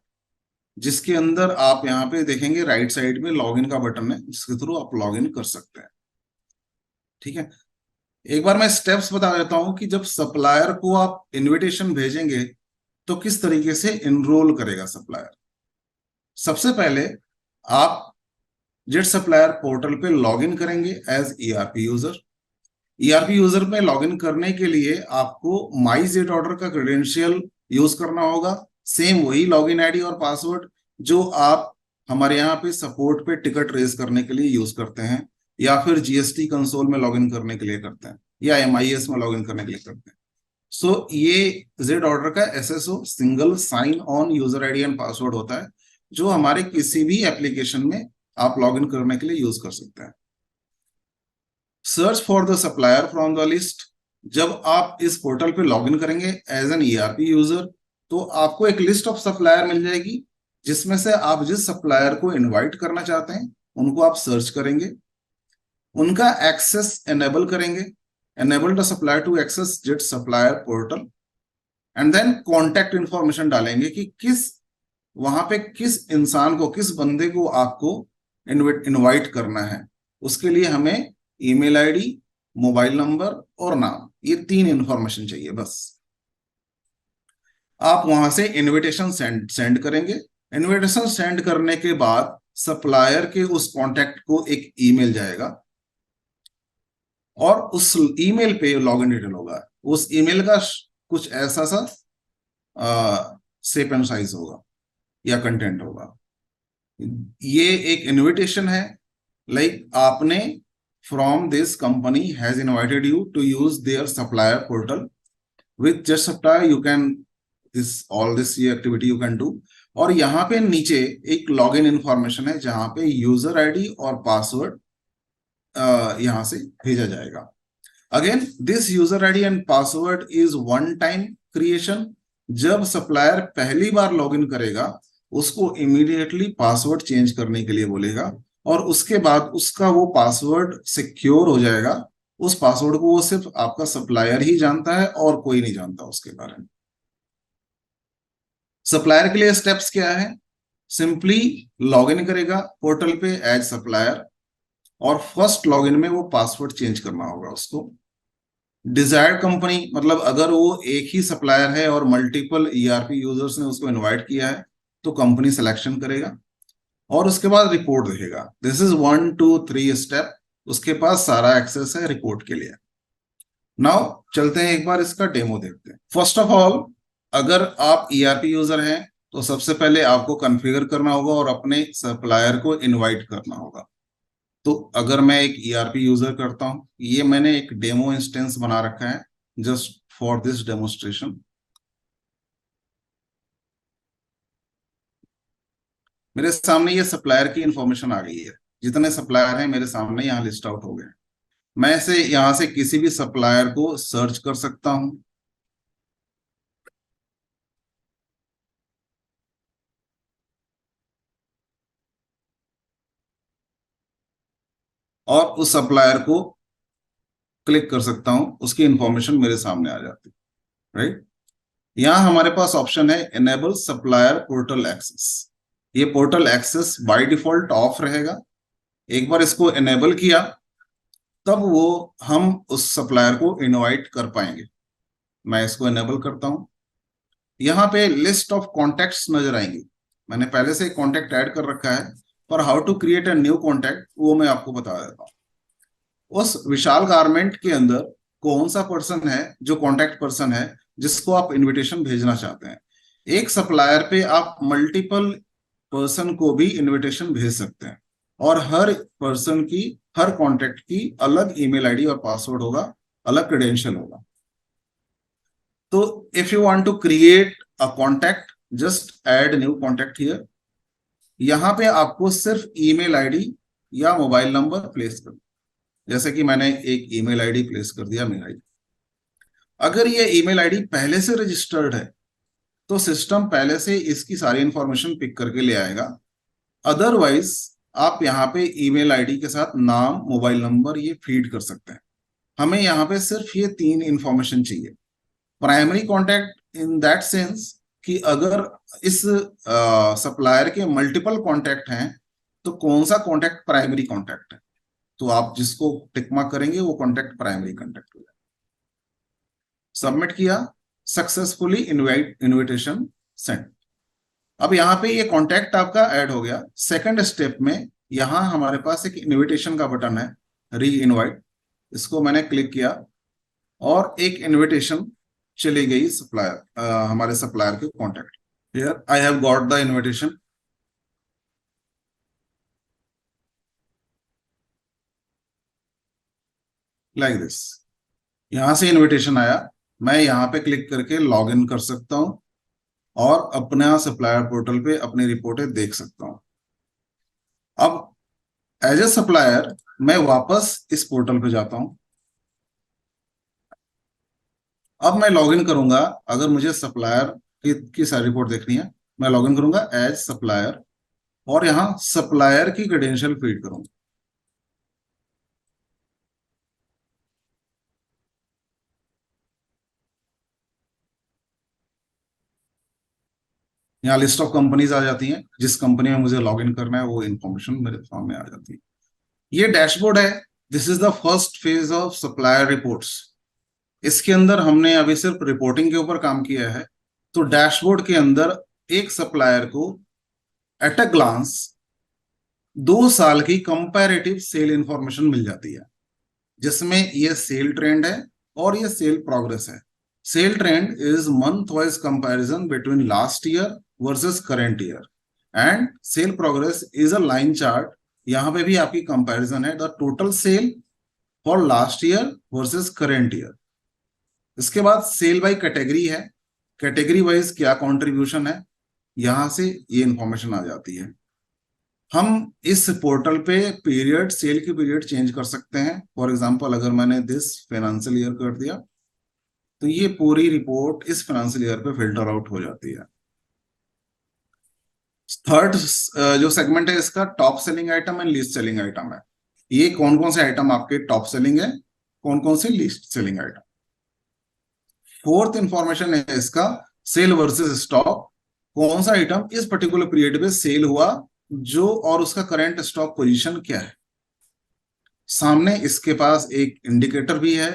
जिसके अंदर आप यहाँ पे देखेंगे राइट साइड में लॉगिन का बटन है जिसके थ्रू आप लॉगिन कर सकते हैं। ठीक है, एक बार मैं स्टेप्स बता देता हूं कि जब सप्लायर को आप इनविटेशन भेजेंगे तो किस तरीके से इनरोल करेगा सप्लायर। सबसे पहले आप जेट सप्लायर पोर्टल पे लॉगिन करेंगे as ERP user. ERP user में लॉगिन करने के लिए आपको माई जेट ऑर्डर का क्रेडेंशियल यूज करना होगा, सेम वही लॉगिन आईडी और पासवर्ड जो आप हमारे यहाँ पे सपोर्ट पे टिकट रेज करने के लिए यूज करते हैं, या फिर जीएसटी कंसोल में लॉगिन करने के लिए करते हैं, या एमआईएस में लॉगिन करने के लिए करते हैं। सो ये जेड ऑर्डर का SSO single sign on user ID and password होता है, जो हमारे किसी भी एप्लीकेशन में आप लॉगिन करने के लिए यूज कर सकते हैं। Search for the supplier from the list, जब आप इस पोर्टल पे लॉगिन करेंगे एज एन ईआरपी यूजर तो आपको एक लिस्ट ऑफ सप्लायर मिल जाएगी, जिसमें से आप जिस सप्लायर को इनवाइट करना चाहते हैं उनको आप सर्च करेंगे, उनका एक्सेस एनेबल करेंगे, enable the supplier to access jet supplier portal, and then contact information डालेंगे कि किस वहां पे किस इंसान को, किस बंदे को आपको इनवाइट करना है। उसके लिए हमें ईमेल आईडी, मोबाइल नंबर और नाम, ये 3 इंफॉर्मेशन चाहिए बस। आप वहां से इनविटेशन सेंड करेंगे। इनविटेशन सेंड करने के बाद सप्लायर के उस कॉन्टैक्ट को एक ईमेल जाएगा और उस ईमेल पे लॉगिन डिटेल होगा। उस ईमेल का कुछ ऐसा सा शेप एंड साइज होगा या कंटेंट होगा। ये एक इनविटेशन है, लाइक आपने from this company has invited you to use their supplier portal, with just supplier you can this all this ये एक्टिविटी यू कैन डू। और यहाँ पे नीचे एक लॉगिन इंफॉर्मेशन है जहां पे यूजर आईडी और पासवर्ड यहां से भेजा जाएगा। Again this user ID and password is one time creation. जब सप्लायर पहली बार लॉगिन करेगा उसको इमीडिएटली पासवर्ड चेंज करने के लिए बोलेगा, और उसके बाद उसका वो पासवर्ड सिक्योर हो जाएगा। उस पासवर्ड को वो सिर्फ आपका सप्लायर ही जानता है और कोई नहीं जानता उसके बारे में। सप्लायर के लिए स्टेप्स क्या है? सिंपली लॉगिन करेगा पोर्टल पे एज सप्लायर, और फर्स्ट लॉगिन में वो पासवर्ड चेंज करना होगा उसको। डिजायर्ड कंपनी, मतलब अगर वो एक ही सप्लायर है और मल्टीपल ईआरपी यूजर्स ने उसको इनवाइट किया है तो कंपनी सिलेक्शन करेगा और उसके बाद रिपोर्ट देखेगा। This is 1 2 3 step. उसके पास सारा एक्सेस है रिपोर्ट के लिए। नाउ चलते हैं एक बार इसका डेमो देखते हैं। फर्स्ट ऑफ ऑल, अगर आप ईआरपी यूजर हैं तो सबसे पहले आपको कॉन्फ़िगर करना होगा और अपने सप्लायर को इनवाइट करना होगा। तो अगर मैं एक ईआरपी यूजर करता हूं, ये मैंने एक डेमो इंस्टेंस बना रखा है जस्ट फॉर दिस डेमोन्स्ट्रेशन। मेरे सामने ये सप्लायर की इंफॉर्मेशन आ गई है, जितने सप्लायर हैं मेरे सामने यहाँ लिस्ट आउट हो गए। मैं इसे यहां से किसी भी सप्लायर को सर्च कर सकता हूं, और उस सप्लायर को क्लिक कर सकता हूं, उसकी इंफॉर्मेशन मेरे सामने आ जाती है। राइट, यहां हमारे पास ऑप्शन है इनेबल सप्लायर पोर्टल एक्सेस। ये portal access by default off रहेगा। एक बार इसको इनेबल किया तब वो हम उस सप्लायर को इनवाइट कर पाएंगे। मैं इसको इनेबल करता हूं। यहाँ पे लिस्ट ऑफ कॉन्टेक्ट्स नजर आएंगी। मैंने पहले से कॉन्टेक्ट ऐड कर रखा है, पर how to create a new contact वो मैं आपको बता देता हूँ। उस विशाल गारमेंट के अंदर कौन सा पर्सन है जो कॉन्टेक्ट पर्सन है जिसको आप इनविटेशन भेजना चाहते हैं। एक सप्लायर पे आप मल्टीपल पर्सन को भी इनविटेशन भेज सकते हैं, और हर पर्सन की, हर कॉन्टेक्ट की अलग ईमेल आईडी और पासवर्ड होगा, अलग क्रेडेंशियल होगा। तो if you want to create a contact, just add new contact here. यहां पे आपको सिर्फ ईमेल आईडी या मोबाइल नंबर प्लेस कर, जैसे कि मैंने एक ईमेल आईडी प्लेस कर दिया मेरा। अगर ये ईमेल आईडी पहले से रजिस्टर्ड है तो सिस्टम पहले से इसकी सारी इंफॉर्मेशन पिक करके ले आएगा। अदरवाइज आप यहाँ पे ईमेल आईडी के साथ नाम, मोबाइल नंबर ये फीड कर सकते हैं। हमें यहाँ पे सिर्फ ये 3 इंफॉर्मेशन चाहिए। Primary contact in that sense कि अगर इस सप्लायर के मल्टीपल कॉन्टैक्ट हैं तो कौन सा कॉन्टैक्ट प्राइमरी कॉन्टैक्ट है, तो आप जिसको टिक मार्क करेंगे वो कॉन्टैक्ट प्राइमरी कॉन्टैक्ट हो जाएगा। सबमिट किया, सक्सेसफुली इनविटेशन सेंड। अब यहाँ पे ये कॉन्टैक्ट आपका ऐड हो गया। सेकंड स्टेप में यहाँ हमारे पास एक इनविटेशन का बटन है, री इनवाइट। इसको मैंने क्लिक किया और एक इनविटेशन चली गई सप्लायर, हमारे सप्लायर के contact. Here I have got the invitation. Like this, यहां से इनविटेशन आया। मैं यहाँ पे क्लिक करके लॉग इन कर सकता हूं और अपना सप्लायर पोर्टल पे अपनी रिपोर्टें देख सकता हूं। अब एज ए सप्लायर मैं वापस इस पोर्टल पे जाता हूं। अब मैं लॉगिन करूंगा। अगर मुझे सप्लायर की सारी रिपोर्ट देखनी है, मैं लॉगिन करूंगा एज सप्लायर और यहां सप्लायर की क्रेडेंशियल फीड करूंगा। यहाँ लिस्ट ऑफ कंपनीज आ जाती हैं, जिस कंपनी में मुझे लॉगिन करना है वो इन्फॉर्मेशन मेरे सामने आ जाती है। ये डैशबोर्ड है। This is the first phase of supplier reports. इसके अंदर हमने अभी सिर्फ रिपोर्टिंग के ऊपर काम किया है। तो डैशबोर्ड के अंदर एक सप्लायर को एट अ ग्लांस 2 साल की कंपैरेटिव सेल इंफॉर्मेशन मिल जाती है, जिसमें ये सेल ट्रेंड है और ये सेल प्रोग्रेस है। Sale trend is month wise comparison between last year versus current year. And sale progress is a line chart. यहाँ पे भी आपकी कंपैरिजन है, the total sale for last year versus current year. इसके बाद sale by category है, category wise क्या contribution है, यहां से ये इंफॉर्मेशन आ जाती है। हम इस पोर्टल पे पीरियड, सेल की पीरियड चेंज कर सकते हैं। फॉर एग्जांपल अगर मैंने दिस फाइनेंशियल ईयर कर दिया तो ये पूरी रिपोर्ट इस फाइनेंशियल ईयर पे फिल्टर आउट हो जाती है। थर्ड जो सेगमेंट है इसका top selling item and least selling item है। ये कौन कौन से आइटम आपके टॉप सेलिंग है, कौन कौन से least selling item. Fourth information है इसका सेल वर्सेस स्टॉक, कौन सा आइटम इस पर्टिकुलर पीरियड में सेल हुआ जो, और उसका करंट स्टॉक पोजीशन क्या है। सामने इसके पास एक इंडिकेटर भी है,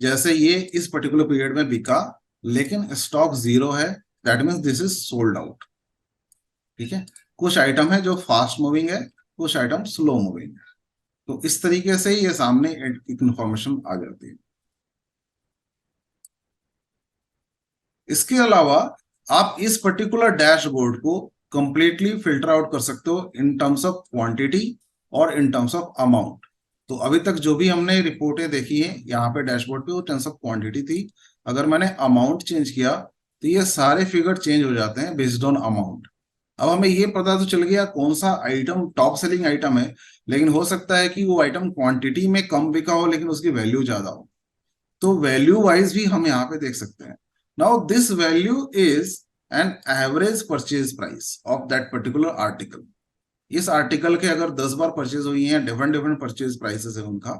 जैसे ये इस पर्टिकुलर पीरियड में बिका लेकिन स्टॉक 0 है, that means this is sold out. ठीक है, कुछ आइटम है जो फास्ट मूविंग है, कुछ आइटम स्लो मूविंग है। तो इस तरीके से ये सामने एक इंफॉर्मेशन आ जाती है। इसके अलावा आप इस पर्टिकुलर डैशबोर्ड को कंप्लीटली फिल्टर आउट कर सकते हो इन टर्म्स ऑफ क्वांटिटी और इन टर्म्स ऑफ अमाउंट। तो अभी तक जो भी हमने रिपोर्टें देखी है यहाँ पे डैशबोर्ड पे, वो टर्म्स ऑफ क्वांटिटी थी। अगर मैंने अमाउंट चेंज किया तो ये सारे फिगर चेंज हो जाते हैं बेस्ड ऑन अमाउंट। अब हमें ये पता तो चल गया कौन सा आइटम टॉप सेलिंग आइटम है, लेकिन हो सकता है कि वो आइटम क्वांटिटी में कम बिका हो लेकिन उसकी वैल्यू ज्यादा हो। तो वैल्यू वाइज भी हम यहाँ पे देख सकते हैं। Now this value is an average purchase price of that particular article. इस आर्टिकल के अगर 10 बार परचेज हुई हैं, डिफरेंट डिफरेंट परचेज प्राइसेस है उनका,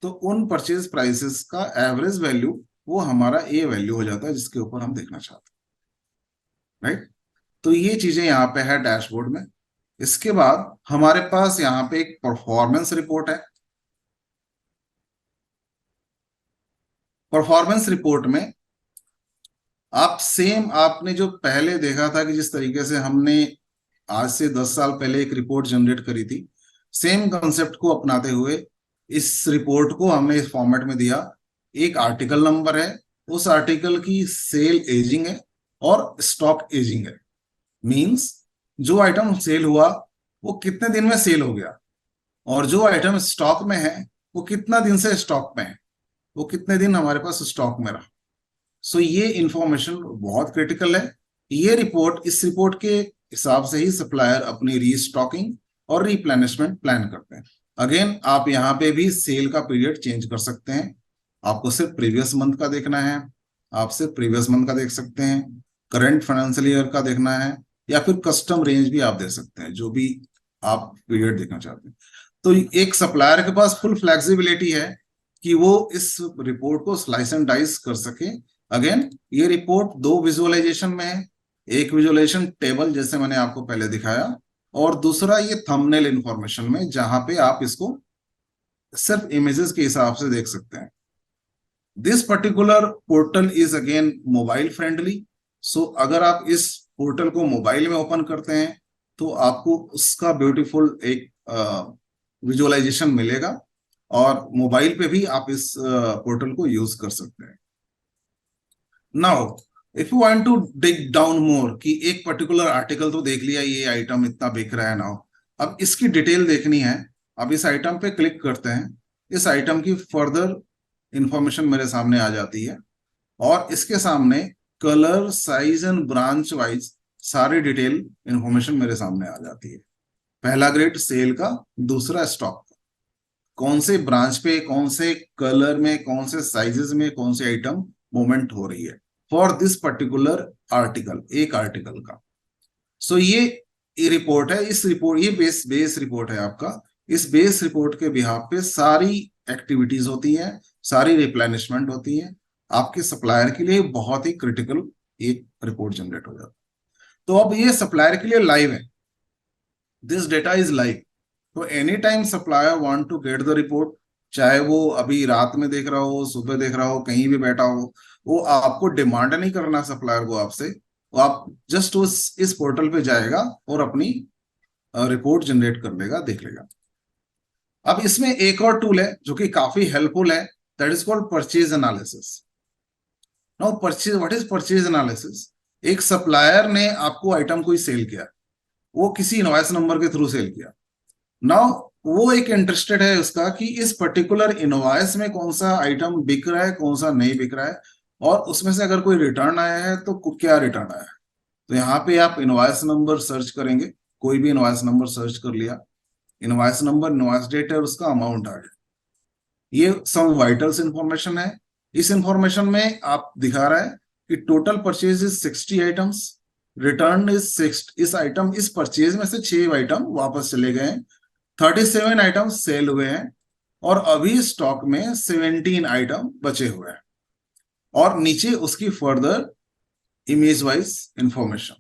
तो उन परचेज प्राइसेस का एवरेज वैल्यू वो हमारा ए वैल्यू हो जाता है जिसके ऊपर हम देखना चाहते हैं, राइट। तो ये चीजें यहाँ पे है डैशबोर्ड में। इसके बाद हमारे पास यहाँ पे एक परफॉर्मेंस रिपोर्ट है। परफॉर्मेंस रिपोर्ट में आप सेम आपने जो पहले देखा था कि जिस तरीके से हमने आज से 10 साल पहले एक रिपोर्ट जनरेट करी थी, सेम कंसेप्ट को अपनाते हुए इस रिपोर्ट को हमने इस फॉर्मेट में दिया। एक आर्टिकल नंबर है, उस आर्टिकल की सेल एजिंग है और स्टॉक एजिंग है। मींस जो आइटम सेल हुआ वो कितने दिन में सेल हो गया, और जो आइटम स्टॉक में है वो कितना दिन से स्टॉक में है, वो कितने दिन हमारे पास स्टॉक में रहा। सो ये इंफॉर्मेशन बहुत क्रिटिकल है। ये रिपोर्ट, इस रिपोर्ट के हिसाब से ही सप्लायर अपनी रीस्टॉकिंग और रिप्लेनिशमेंट प्लान करते हैं। अगेन आप यहाँ पे भी सेल का पीरियड चेंज कर सकते हैं। आपको सिर्फ प्रीवियस मंथ का देखना है, आप सिर्फ प्रीवियस मंथ का देख सकते हैं, करंट फाइनेंशियल ईयर का देखना है, या फिर कस्टम रेंज भी आप दे सकते हैं, जो भी आप पीरियड देखना चाहते हैं। तो एक सप्लायर के पास फुल फ्लेक्सिबिलिटी है कि वो इस रिपोर्ट को स्लाइस एंड डाइस कर सके। अगेन ये रिपोर्ट 2 विजुअलाइजेशन में है, एक विजुअलाइजेशन टेबल जैसे मैंने आपको पहले दिखाया, और दूसरा ये थंबनेल इंफॉर्मेशन में, जहां पे आप इसको सिर्फ इमेजेस के हिसाब से देख सकते हैं। This particular portal is again mobile friendly. So अगर आप इस पोर्टल को मोबाइल में ओपन करते हैं तो आपको उसका ब्यूटीफुल एक विजुअलाइजेशन मिलेगा, और मोबाइल पे भी आप इस पोर्टल को यूज कर सकते हैं। Now if you want to dig down more, कि एक पर्टिकुलर आर्टिकल तो देख लिया, ये आइटम इतना बिक रहा है, नाउ अब इसकी डिटेल देखनी है। अब इस आइटम पे क्लिक करते हैं, इस आइटम की फर्दर इंफॉर्मेशन मेरे सामने आ जाती है, और इसके सामने colour, size and branch wise सारी डिटेल इंफॉर्मेशन मेरे सामने आ जाती है। पहला ग्रेड सेल का, दूसरा स्टॉक का, कौन से ब्रांच पे, कौन से कलर में, कौन से साइजेस में, कौन सी आइटम मूवमेंट हो रही है फॉर दिस पर्टिकुलर आर्टिकल, एक आर्टिकल का। सो ये रिपोर्ट है, इस रिपोर्ट, ये बेस रिपोर्ट है आपका। इस बेस रिपोर्ट के बिहाफ पे सारी एक्टिविटीज होती हैं, सारी रिप्लेनिशमेंट होती है। आपके सप्लायर के लिए बहुत ही क्रिटिकल एक रिपोर्ट जनरेट हो जाता है। तो अब ये सप्लायर के लिए लाइव है, दिस डेटा इज लाइव। तो any time supplier want to get the report, चाहे वो अभी रात में देख रहा हो, सुबह देख रहा हो, कहीं भी बैठा हो, वो आपको डिमांड नहीं करना सप्लायर को आपसे, वो आप जस्ट इस पोर्टल पे जाएगा और अपनी रिपोर्ट जनरेट कर लेगा, देख लेगा। अब इसमें एक और टूल है जो कि काफी हेल्पफुल है, that is called purchase analysis. Now purchase, what is purchase analysis? एक सप्लायर ने आपको आइटम कोई सेल किया, वो किसी इनवॉइस नंबर के थ्रू सेल किया। नाउ वो एक इंटरेस्टेड है उसका कि इस पर्टिकुलर इनवॉइस में कौन सा आइटम बिक रहा है, कौन सा नहीं बिक रहा है, और उसमें से अगर कोई रिटर्न आया है तो क्या रिटर्न आया है। तो यहाँ पे आप इनवॉइस नंबर सर्च करेंगे, कोई भी इनवॉइस नंबर सर्च कर लिया, इनवॉइस नंबर, इनवॉइस डेट और उसका अमाउंट आ गया। ये सम वाइटल्स इंफॉर्मेशन है। इस इंफॉर्मेशन में आप दिखा रहा है कि total purchase is 60 items, return is 6। इस आइटम, इस परचेज में से 6 आइटम वापस चले गए हैं, 37 आइटम सेल हुए हैं, और अभी स्टॉक में 17 आइटम बचे हुए हैं। और नीचे उसकी फर्दर इमेज वाइज इंफॉर्मेशन।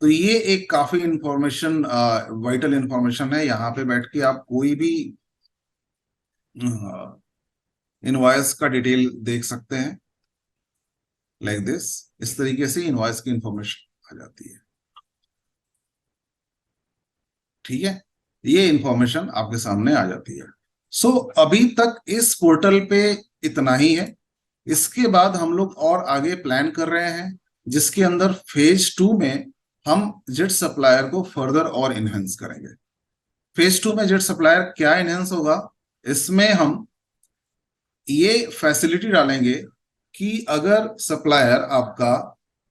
तो ये एक काफी इंफॉर्मेशन, वाइटल इंफॉर्मेशन है। यहाँ पे बैठ के आप कोई भी इनवॉइस का डिटेल देख सकते हैं, लाइक दिस। इस तरीके से इनवॉइस की इंफॉर्मेशन आ जाती है। ठीक है, ये इंफॉर्मेशन आपके सामने आ जाती है। सो अभी तक इस पोर्टल पे इतना ही है। इसके बाद हम लोग और आगे प्लान कर रहे हैं, जिसके अंदर फेज 2 में हम जेट सप्लायर को फर्दर और इनहेंस करेंगे। फेज 2 में जेट सप्लायर क्या इनहेंस होगा, इसमें हम ये फैसिलिटी डालेंगे कि अगर सप्लायर आपका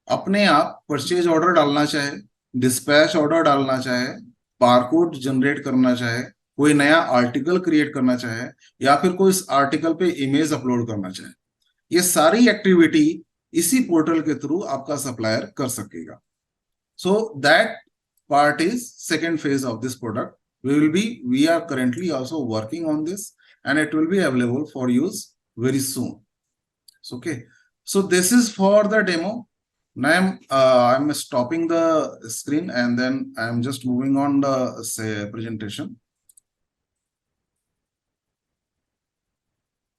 अपने आप परचेज ऑर्डर डालना चाहे, डिस्पैच ऑर्डर डालना चाहे, बारकोड जनरेट करना चाहे, कोई नया आर्टिकल क्रिएट करना चाहे, या फिर कोई इस आर्टिकल पे इमेज अपलोड करना चाहे, ये सारी एक्टिविटी इसी पोर्टल के थ्रू आपका सप्लायर कर सकेगा। So that part is second phase of this product. We are currently also working on this, and it will be available for use very soon. So, okay, so this is for the demo. Now I'm stopping the screen, and then I'm just moving on the presentation.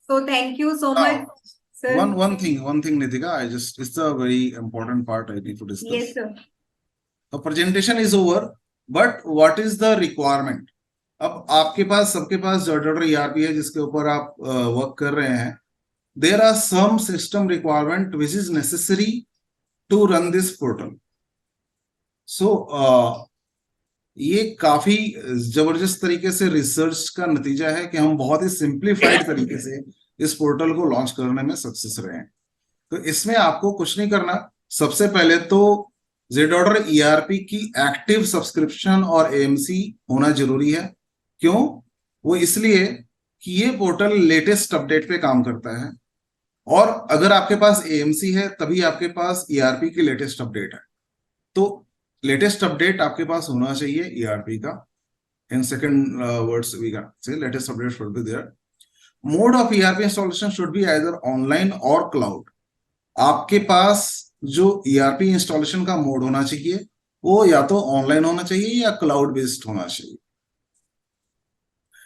So thank you so much, sir. One thing, Nitika, it's a very important part I need to discuss. Yes, sir. The presentation is over, but what is the requirement? अब आपके पास, सबके पास JOTR ERP है जिसके ऊपर आप work कर रहे हैं. There are some system requirement which is necessary to run this portal. So ये काफी जबरदस्त तरीके से रिसर्च का नतीजा है कि हम बहुत ही सिंप्लीफाइड तरीके से इस पोर्टल को लॉन्च करने में सक्सेस रहे हैं. तो इसमें आपको कुछ नहीं करना. सबसे पहले तो ZOTR ERP की एक्टिव सब्सक्रिप्शन और AMC होना जरूरी है. क्यों? वो इसलिए कि ये पोर्टल लेटेस्ट अपडेट पे काम करता है, और अगर आपके पास AMC है तभी आपके पास ERP की लेटेस्ट अपडेट है. तो लेटेस्ट अपडेट आपके पास होना चाहिए ERP का. In second words we can say latest update should be there. Mode of ERP installation should be either online और क्लाउड. आपके पास जो ERP इंस्टॉलेशन का मोड होना चाहिए वो या तो ऑनलाइन होना चाहिए या क्लाउड बेस्ड होना चाहिए.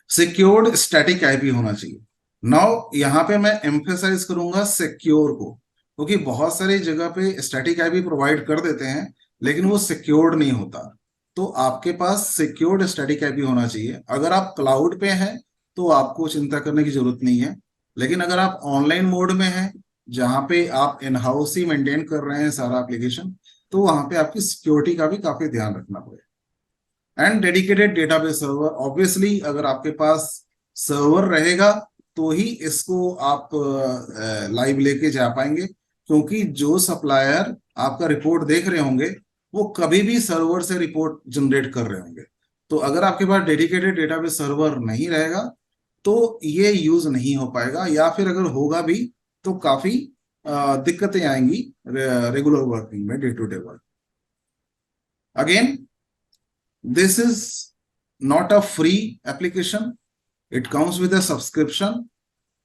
सिक्योर्ड स्टैटिक IP होना चाहिए. नाउ यहाँ पे मैं एम्फेसाइज करूंगा सिक्योर को, क्योंकि बहुत सारी जगह पे स्टैटिक IP प्रोवाइड कर देते हैं लेकिन वो सिक्योर्ड नहीं होता. तो आपके पास सिक्योर्ड स्टैटिक IP होना चाहिए. अगर आप क्लाउड पे हैं तो आपको चिंता करने की जरूरत नहीं है, लेकिन अगर आप ऑनलाइन मोड में हैं जहां पे आप इन हाउस ही मेंटेन कर रहे हैं सारा एप्लीकेशन, तो वहां पे आपकी सिक्योरिटी का भी काफी ध्यान रखना पड़ेगा. And dedicated database server, obviously अगर आपके पास सर्वर रहेगा तो ही इसको आप लाइव लेके जा पाएंगे, क्योंकि जो सप्लायर आपका रिपोर्ट देख रहे होंगे वो कभी भी सर्वर से रिपोर्ट जनरेट कर रहे होंगे. तो अगर आपके पास डेडिकेटेड डेटाबेस सर्वर नहीं रहेगा तो ये यूज नहीं हो पाएगा, या फिर अगर होगा भी तो काफी दिक्कतें आएंगी रेगुलर वर्किंग में, day to day work. Again, this is not a free application. It comes with a subscription,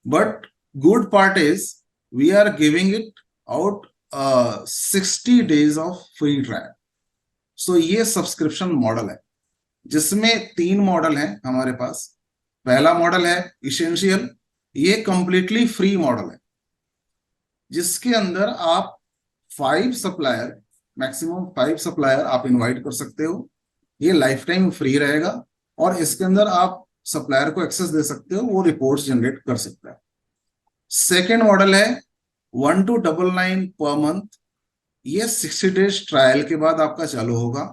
but good part is we are giving it out 60 days of free trial. So ये subscription model है जिसमें 3 model हैं हमारे पास. पहला model है essential. ये completely free model है जिसके अंदर आप 5 सप्लायर, मैक्सिमम 5 सप्लायर आप इनवाइट कर सकते हो. ये लाइफ टाइम फ्री रहेगा और इसके अंदर आप सप्लायर को एक्सेस दे सकते हो, वो रिपोर्ट्स जनरेट कर सकता है. सेकेंड मॉडल है 1299 पर मंथ. ये 60 डेज ट्रायल के बाद आपका चालू होगा.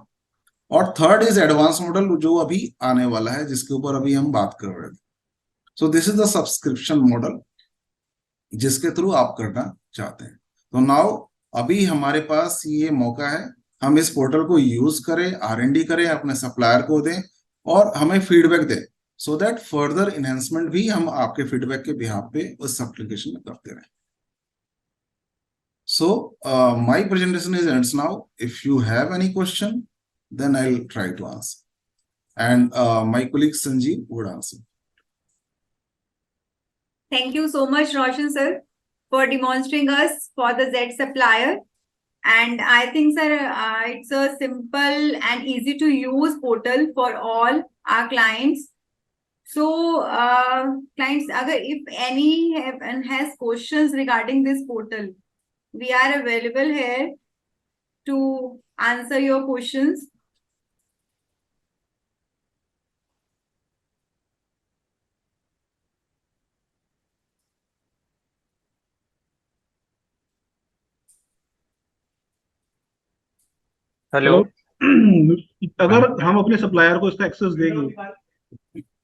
और थर्ड इज एडवांस मॉडल जो अभी आने वाला है, जिसके ऊपर अभी हम बात कर रहे थे। So this is the subscription model जिसके थ्रू आप करना चाहते हैं। तो नाउ अभी हमारे पास ये मौका है, हम इस पोर्टल को यूज करें, R&D करें, अपने सप्लायर को दें और हमें फीडबैक दें, सो दैट फर्दर इनहेंसमेंट भी हम आपके फीडबैक के बिहाफ पे उस एप्लीकेशन में करते रहें। So my presentation is ends now. If you have any question, then I'll try to answer. And my colleague Sanjeev would answer. Thank you so much, Roshan sir, for demonstrating us for the Z supplier. And I think, sir, it's a simple and easy to use portal for all our clients. So, clients, if any has questions regarding this portal, we are available here to answer your questions. Hello. अगर हम अपने supplier को इसका access देंगे,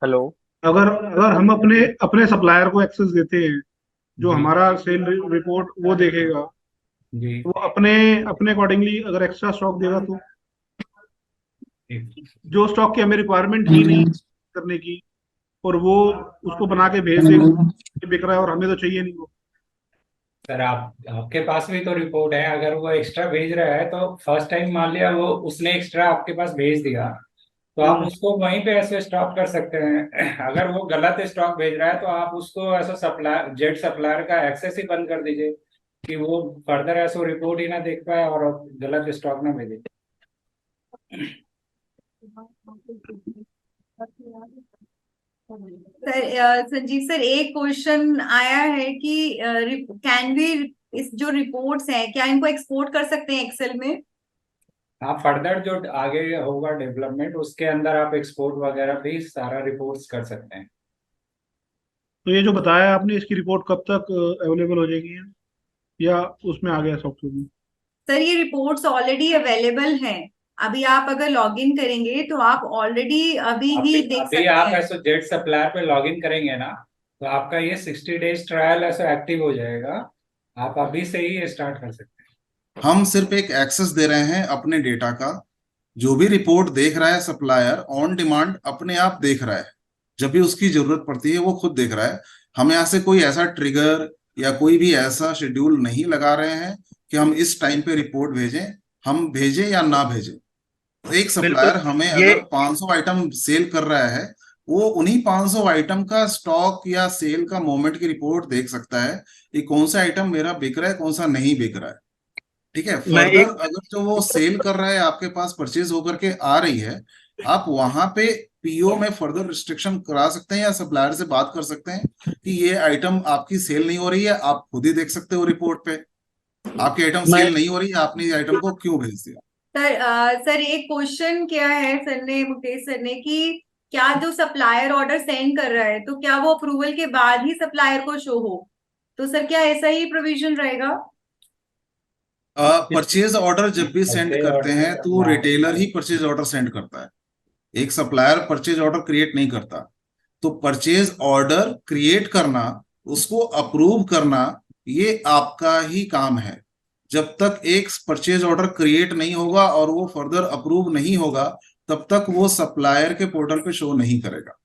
hello. अगर अगर हम अपने अपने सप्लायर को एक्सेस देते हैं, जो जी। हमारा सेल रिपोर्ट वो देखेगा, जी। वो अपने अपने अकॉर्डिंगली अगर एक्स्ट्रा स्टॉक देगा तो जो स्टॉक की हमें रिक्वायरमेंट ही नहीं करने की, और वो उसको बना के भेज देगा कि बिक रहा है और हमें तो चाहिए नहीं वो। सर आपके पास भी तो रिपोर्ट है, अगर वो एक्स्ट्रा भेज रहा है तो फर्स्ट टाइम मान लिया वो उसने एक्स्ट्रा आपके पास भेज दिया तो आप उसको वहीं पे ऐसे स्टॉप कर सकते हैं। अगर वो गलत स्टॉक भेज रहा है तो आप उसको ऐसा सप्लायर जेड सप्लायर का एक्सेस ही बंद कर दीजिए कि वो फर्दर ऐसा रिपोर्ट ही ना देख पाए और गलत स्टॉक ना भेजे। सर संजीव सर, एक क्वेश्चन आया है कि कैन वी इस जो रिपोर्ट्स हैं क्या इनको एक्सपोर्ट कर सकते हैं एक्सेल में? आप फर्दर जो आगे होगा डेवलपमेंट उसके अंदर आप एक्सपोर्ट वगैरह भी सारा रिपोर्ट्स कर सकते हैं। तो ये जो बताया आपने, इसकी रिपोर्ट कब तक अवेलेबल हो जाएगी, या उसमें आ गया सॉफ्टवेयर में? सर ये रिपोर्ट्स ऑलरेडी अवेलेबल हैं। अभी आप अगर लॉगिन करेंगे तो आप ऑलरेडी अभी ही देख सकते अभी आप हैं। ऐसे जेड सप्लायर पे लॉगिन करेंगे ना तो आपका ये 60 डेज ट्रायल ऐसा एक्टिव हो जाएगा, आप अभी से ही स्टार्ट कर सकते हैं। हम सिर्फ एक एक्सेस दे रहे हैं अपने डेटा का, जो भी रिपोर्ट देख रहा है सप्लायर ऑन डिमांड अपने आप देख रहा है, जब भी उसकी जरूरत पड़ती है वो खुद देख रहा है। हम यहाँ से कोई ऐसा ट्रिगर या कोई भी ऐसा शेड्यूल नहीं लगा रहे हैं कि हम इस टाइम पे रिपोर्ट भेजें, हम भेजें या ना भेजें। तो एक सप्लायर हमें अगर 500 आइटम सेल कर रहा है, वो उन्हीं 500 आइटम का स्टॉक या सेल का मोमेंट की रिपोर्ट देख सकता है कि कौन सा आइटम मेरा बिक रहा है, कौन सा नहीं बिक रहा है। ठीक है, फर्दर अगर जो वो सेल कर रहा है आपके पास परचेज होकर के आ रही है, आप वहां पे पीओ में फर्दर रिस्ट्रिक्शन करा सकते हैं या सप्लायर से बात कर सकते हैं कि ये आइटम आपकी सेल नहीं हो रही है। आप खुद ही देख सकते हो रिपोर्ट पे आपकी आइटम सेल नहीं हो रही है, आपने ये आइटम को क्यों भेज दिया। सर एक क्वेश्चन क्या है सर ने, मुकेश सर ने, कि क्या जो सप्लायर ऑर्डर सेंड कर रहा है तो क्या वो अप्रूवल के बाद ही सप्लायर को शो हो? तो सर क्या ऐसा ही प्रोविजन रहेगा? परचेज ऑर्डर जब भी सेंड करते हैं तो रिटेलर ही परचेज ऑर्डर सेंड करता है, एक सप्लायर परचेज ऑर्डर क्रिएट नहीं करता। तो परचेज ऑर्डर क्रिएट करना, उसको अप्रूव करना, ये आपका ही काम है। जब तक एक परचेज ऑर्डर क्रिएट नहीं होगा और वो फर्दर अप्रूव नहीं होगा, तब तक वो सप्लायर के पोर्टल पे शो नहीं करेगा।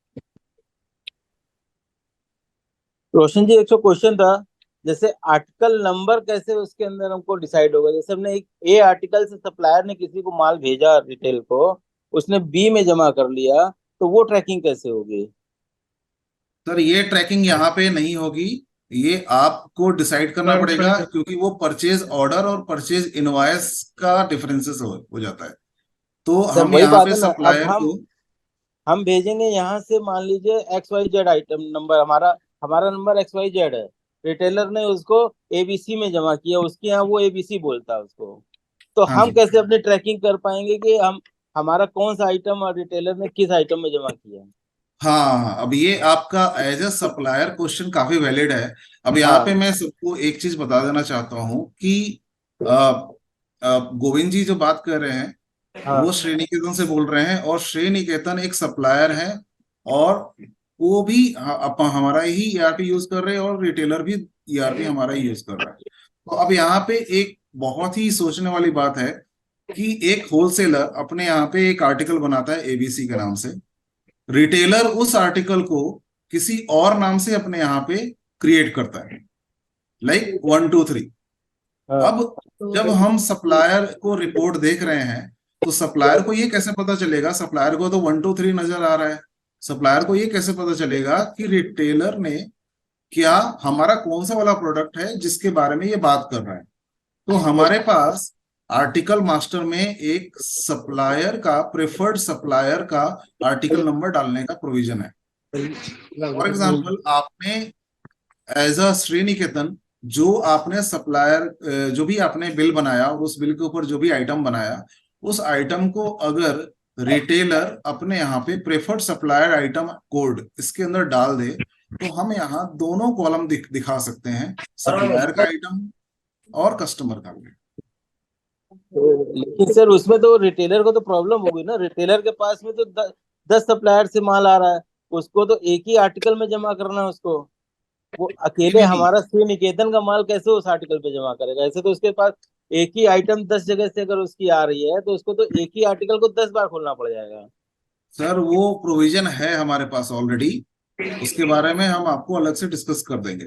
रोशन जी, एक तो क्वेश्चन था, जैसे आर्टिकल नंबर कैसे उसके अंदर हमको डिसाइड होगा? जैसे हमने एक ए आर्टिकल से सप्लायर ने किसी को माल भेजा रिटेल को, उसने बी में जमा कर लिया, तो वो ट्रैकिंग कैसे होगी? सर ये ट्रैकिंग यहाँ पे नहीं होगी, ये आपको डिसाइड करना पड़ेगा, क्योंकि वो परचेज ऑर्डर और परचेज इनवॉइस का डिफरेंसेस हो जाता है। तो हम यहाँ पे सप्लायर को हम भेजेंगे यहाँ से, मान लीजिए XYZ आइटम नंबर, हमारा नंबर XYZ है, रिटेलर ने उसको ABC में जमा किया, उसके यहाँ वो ABC बोलता है उसको, तो हम कैसे अपनी ट्रैकिंग कर पाएंगे कि हमारा कौन सा आइटम और रिटेलर ने किस आइटम में जमा किया? हाँ, अब ये आपका एज ए सप्लायर क्वेश्चन काफी वैलिड है। अब यहाँ पे मैं सबको एक चीज बता देना चाहता हूँ कि गोविंद जी जो बात कर रहे हैं हाँ वो श्री निकेतन से बोल रहे हैं, और श्री निकेतन एक सप्लायर है, और वो भी हमारा ही ईआरपी यूज कर रहे हैं, और रिटेलर भी ईआरपी हमारा ही यूज कर रहा है। तो अब यहाँ पे एक बहुत ही सोचने वाली बात है कि एक होलसेलर अपने यहाँ पे एक आर्टिकल बनाता है एबीसी के नाम से, रिटेलर उस आर्टिकल को किसी और नाम से अपने यहाँ पे क्रिएट करता है, लाइक 1 2 3। हाँ अब जब हम सप्लायर को रिपोर्ट देख रहे हैं, तो सप्लायर को ये कैसे पता चलेगा? सप्लायर को तो 1 2 3 नजर आ रहा है। सप्लायर को ये कैसे पता चलेगा कि रिटेलर ने क्या हमारा कौन सा वाला प्रोडक्ट है जिसके बारे में ये बात कर रहा है? तो हमारे पास आर्टिकल मास्टर में एक सप्लायर का, प्रेफर्ड सप्लायर का आर्टिकल नंबर डालने का प्रोविजन है। फॉर एग्जाम्पल, आपने एज अ श्रीनिकेतन जो आपने सप्लायर, जो भी आपने बिल बनाया और उस बिल के ऊपर जो भी आइटम बनाया, उस आइटम को अगर रिटेलर अपने यहाँ पे प्रेफर्ड सप्लायर आइटम कोड इसके अंदर डाल दे, तो हम यहाँ दोनों कॉलम दिखा सकते हैं, सप्लायर का आइटम और कस्टमर का भी। लेकिन सर उसमें तो रिटेलर को तो प्रॉब्लम होगी ना, रिटेलर के पास में तो 10 सप्लायर से माल आ रहा है, उसको तो एक ही आर्टिकल में जमा करना है उसको। वो अकेले नहीं, हमारा श्री निकेतन का माल कैसे उस आर्टिकल पे जमा करेगा? ऐसे तो उसके पास एक ही आइटम 10 जगह से अगर उसकी आ रही है तो उसको तो एक ही आर्टिकल को 10 बार खोलना पड़ जाएगा। सर वो प्रोविजन है हमारे पास ऑलरेडी, उसके बारे में हम आपको अलग से डिस्कस कर देंगे।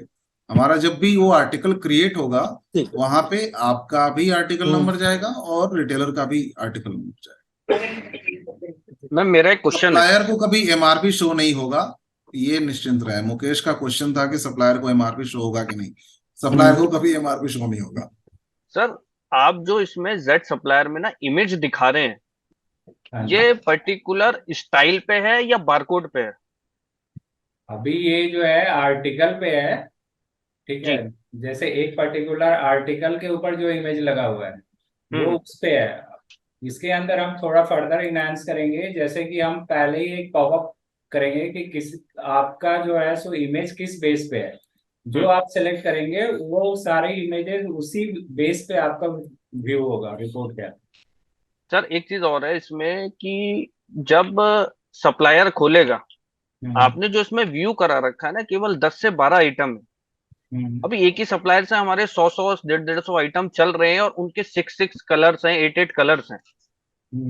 हमारा जब भी वो आर्टिकल क्रिएट होगा, ठीक है। वहां पे आपका भी आर्टिकल नंबर जाएगा और रिटेलर का भी आर्टिकल नंबर जाएगा। मैम मेरा एक क्वेश्चन है। सप्लायर को कभी एमआरपी शो नहीं होगा, ये निश्चिंत रहे। मुकेश का क्वेश्चन था कि सप्लायर को एमआरपी शो होगा कि नहीं। सप्लायर को कभी एमआरपी शो नहीं होगा। सर आप जो इसमें जेड सप्लायर में ना इमेज दिखा रहे हैं, हाँ, ये पर्टिकुलर स्टाइल पे है या बारकोड पे है? अभी ये जो है आर्टिकल पे है, ठीक है। जैसे एक पर्टिकुलर आर्टिकल के ऊपर जो इमेज लगा हुआ है वो उस पे है। इसके अंदर हम थोड़ा फर्दर इनहांस करेंगे, जैसे कि हम पहले ही एक पॉपअप करेंगे कि किस आपका जो है सो इमेज किस बेस पे है। जो आप सेलेक्ट करेंगे वो सारे इमेजेस उसी बेस पे आपका व्यू होगा रिपोर्ट का। सर एक चीज और है इसमें कि जब सप्लायर खोलेगा, आपने जो इसमें व्यू करा रखा है ना, केवल 10 से 12 आइटम है। अभी एक ही सप्लायर से हमारे 100 150 आइटम चल रहे हैं और उनके 6 कलर्स हैं, 8 कलर्स हैं।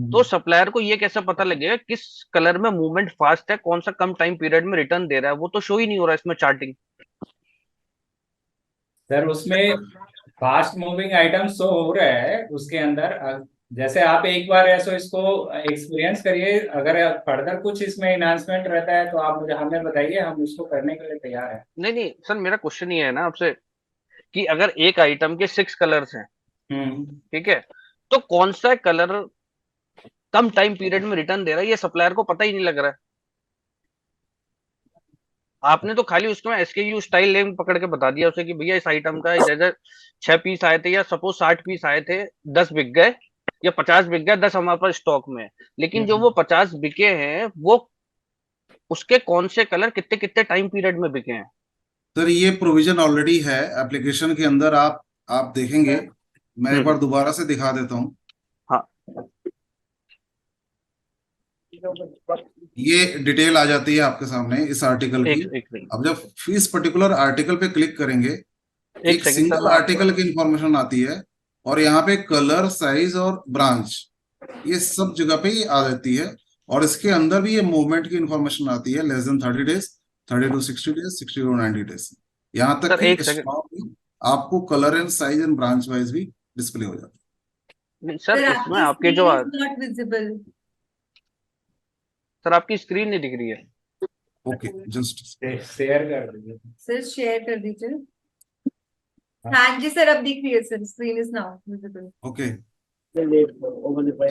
तो सप्लायर को ये कैसे पता लगेगा किस कलर में मूवमेंट फास्ट है, कौन सा कम टाइम पीरियड में रिटर्न दे रहा है? वो तो शो ही नहीं हो रहा है इसमें चार्टिंग। सर उसमें फास्ट मूविंग आइटम शो हो रहा है उसके अंदर। जैसे आप एक बार ऐसा इसको एक्सपीरियंस करिए, अगर फर्दर कुछ इसमें इनहांसमेंट रहता है तो आप मुझे हमें बताइए, हम उसको करने के लिए तैयार हैं। नहीं नहीं सर, मेरा क्वेश्चन ये है ना आपसे कि अगर एक आइटम के 6 कलर्स हैं, ठीक है, तो कौन सा कलर कम टाइम पीरियड में रिटर्न दे रहा है ये सप्लायर को पता ही नहीं लग रहा है। आपने तो खाली उसको एसकेयू स्टाइल नेम पकड़ के बता दिया उसे कि भैया इस आइटम का जैसे 6 पीस आए थे या सपोज 60 पीस आए थे, 10 बिक गए या 50 बिक गए, 10 हमारे पास स्टॉक में है। लेकिन जो वो 50 बिके हैं वो उसके कौन से कलर कितने कितने टाइम पीरियड में बिके हैं? सर ये प्रोविजन ऑलरेडी है एप्लीकेशन के अंदर। आप देखेंगे, मैं एक बार दोबारा से दिखा देता हूँ। हाँ ये डिटेल आ जाती है आपके सामने इस आर्टिकल की। एक मिनट, अब जब इस पर्टिकुलर आर्टिकल पे क्लिक करेंगे, एक सेकंड सिंगल सर, आर्टिकल की इंफॉर्मेशन आती है, और यहाँ पे कलर, साइज और ब्रांच, ये सब जगह पे आ जाती है। और इसके अंदर भी ये मूवमेंट की इंफॉर्मेशन आती है, less than 30 days, 30 to 60 days, 60 to 90 days. यहाँ तक सर कि एक सेकंड, स्टॉक भी आपको colour and size and branch wise भी डिस्प्ले हो जाता है। नहीं सर इसमें आपके जो नॉट विजिबल। सर आपकी स्क्रीन नहीं दिख रही है। ओके, जस्ट शेयर कर दीजिए। सर शेयर कर दीजिए। हाँ जी सर, अब दिख रही है sir, screen is now visible. Okay,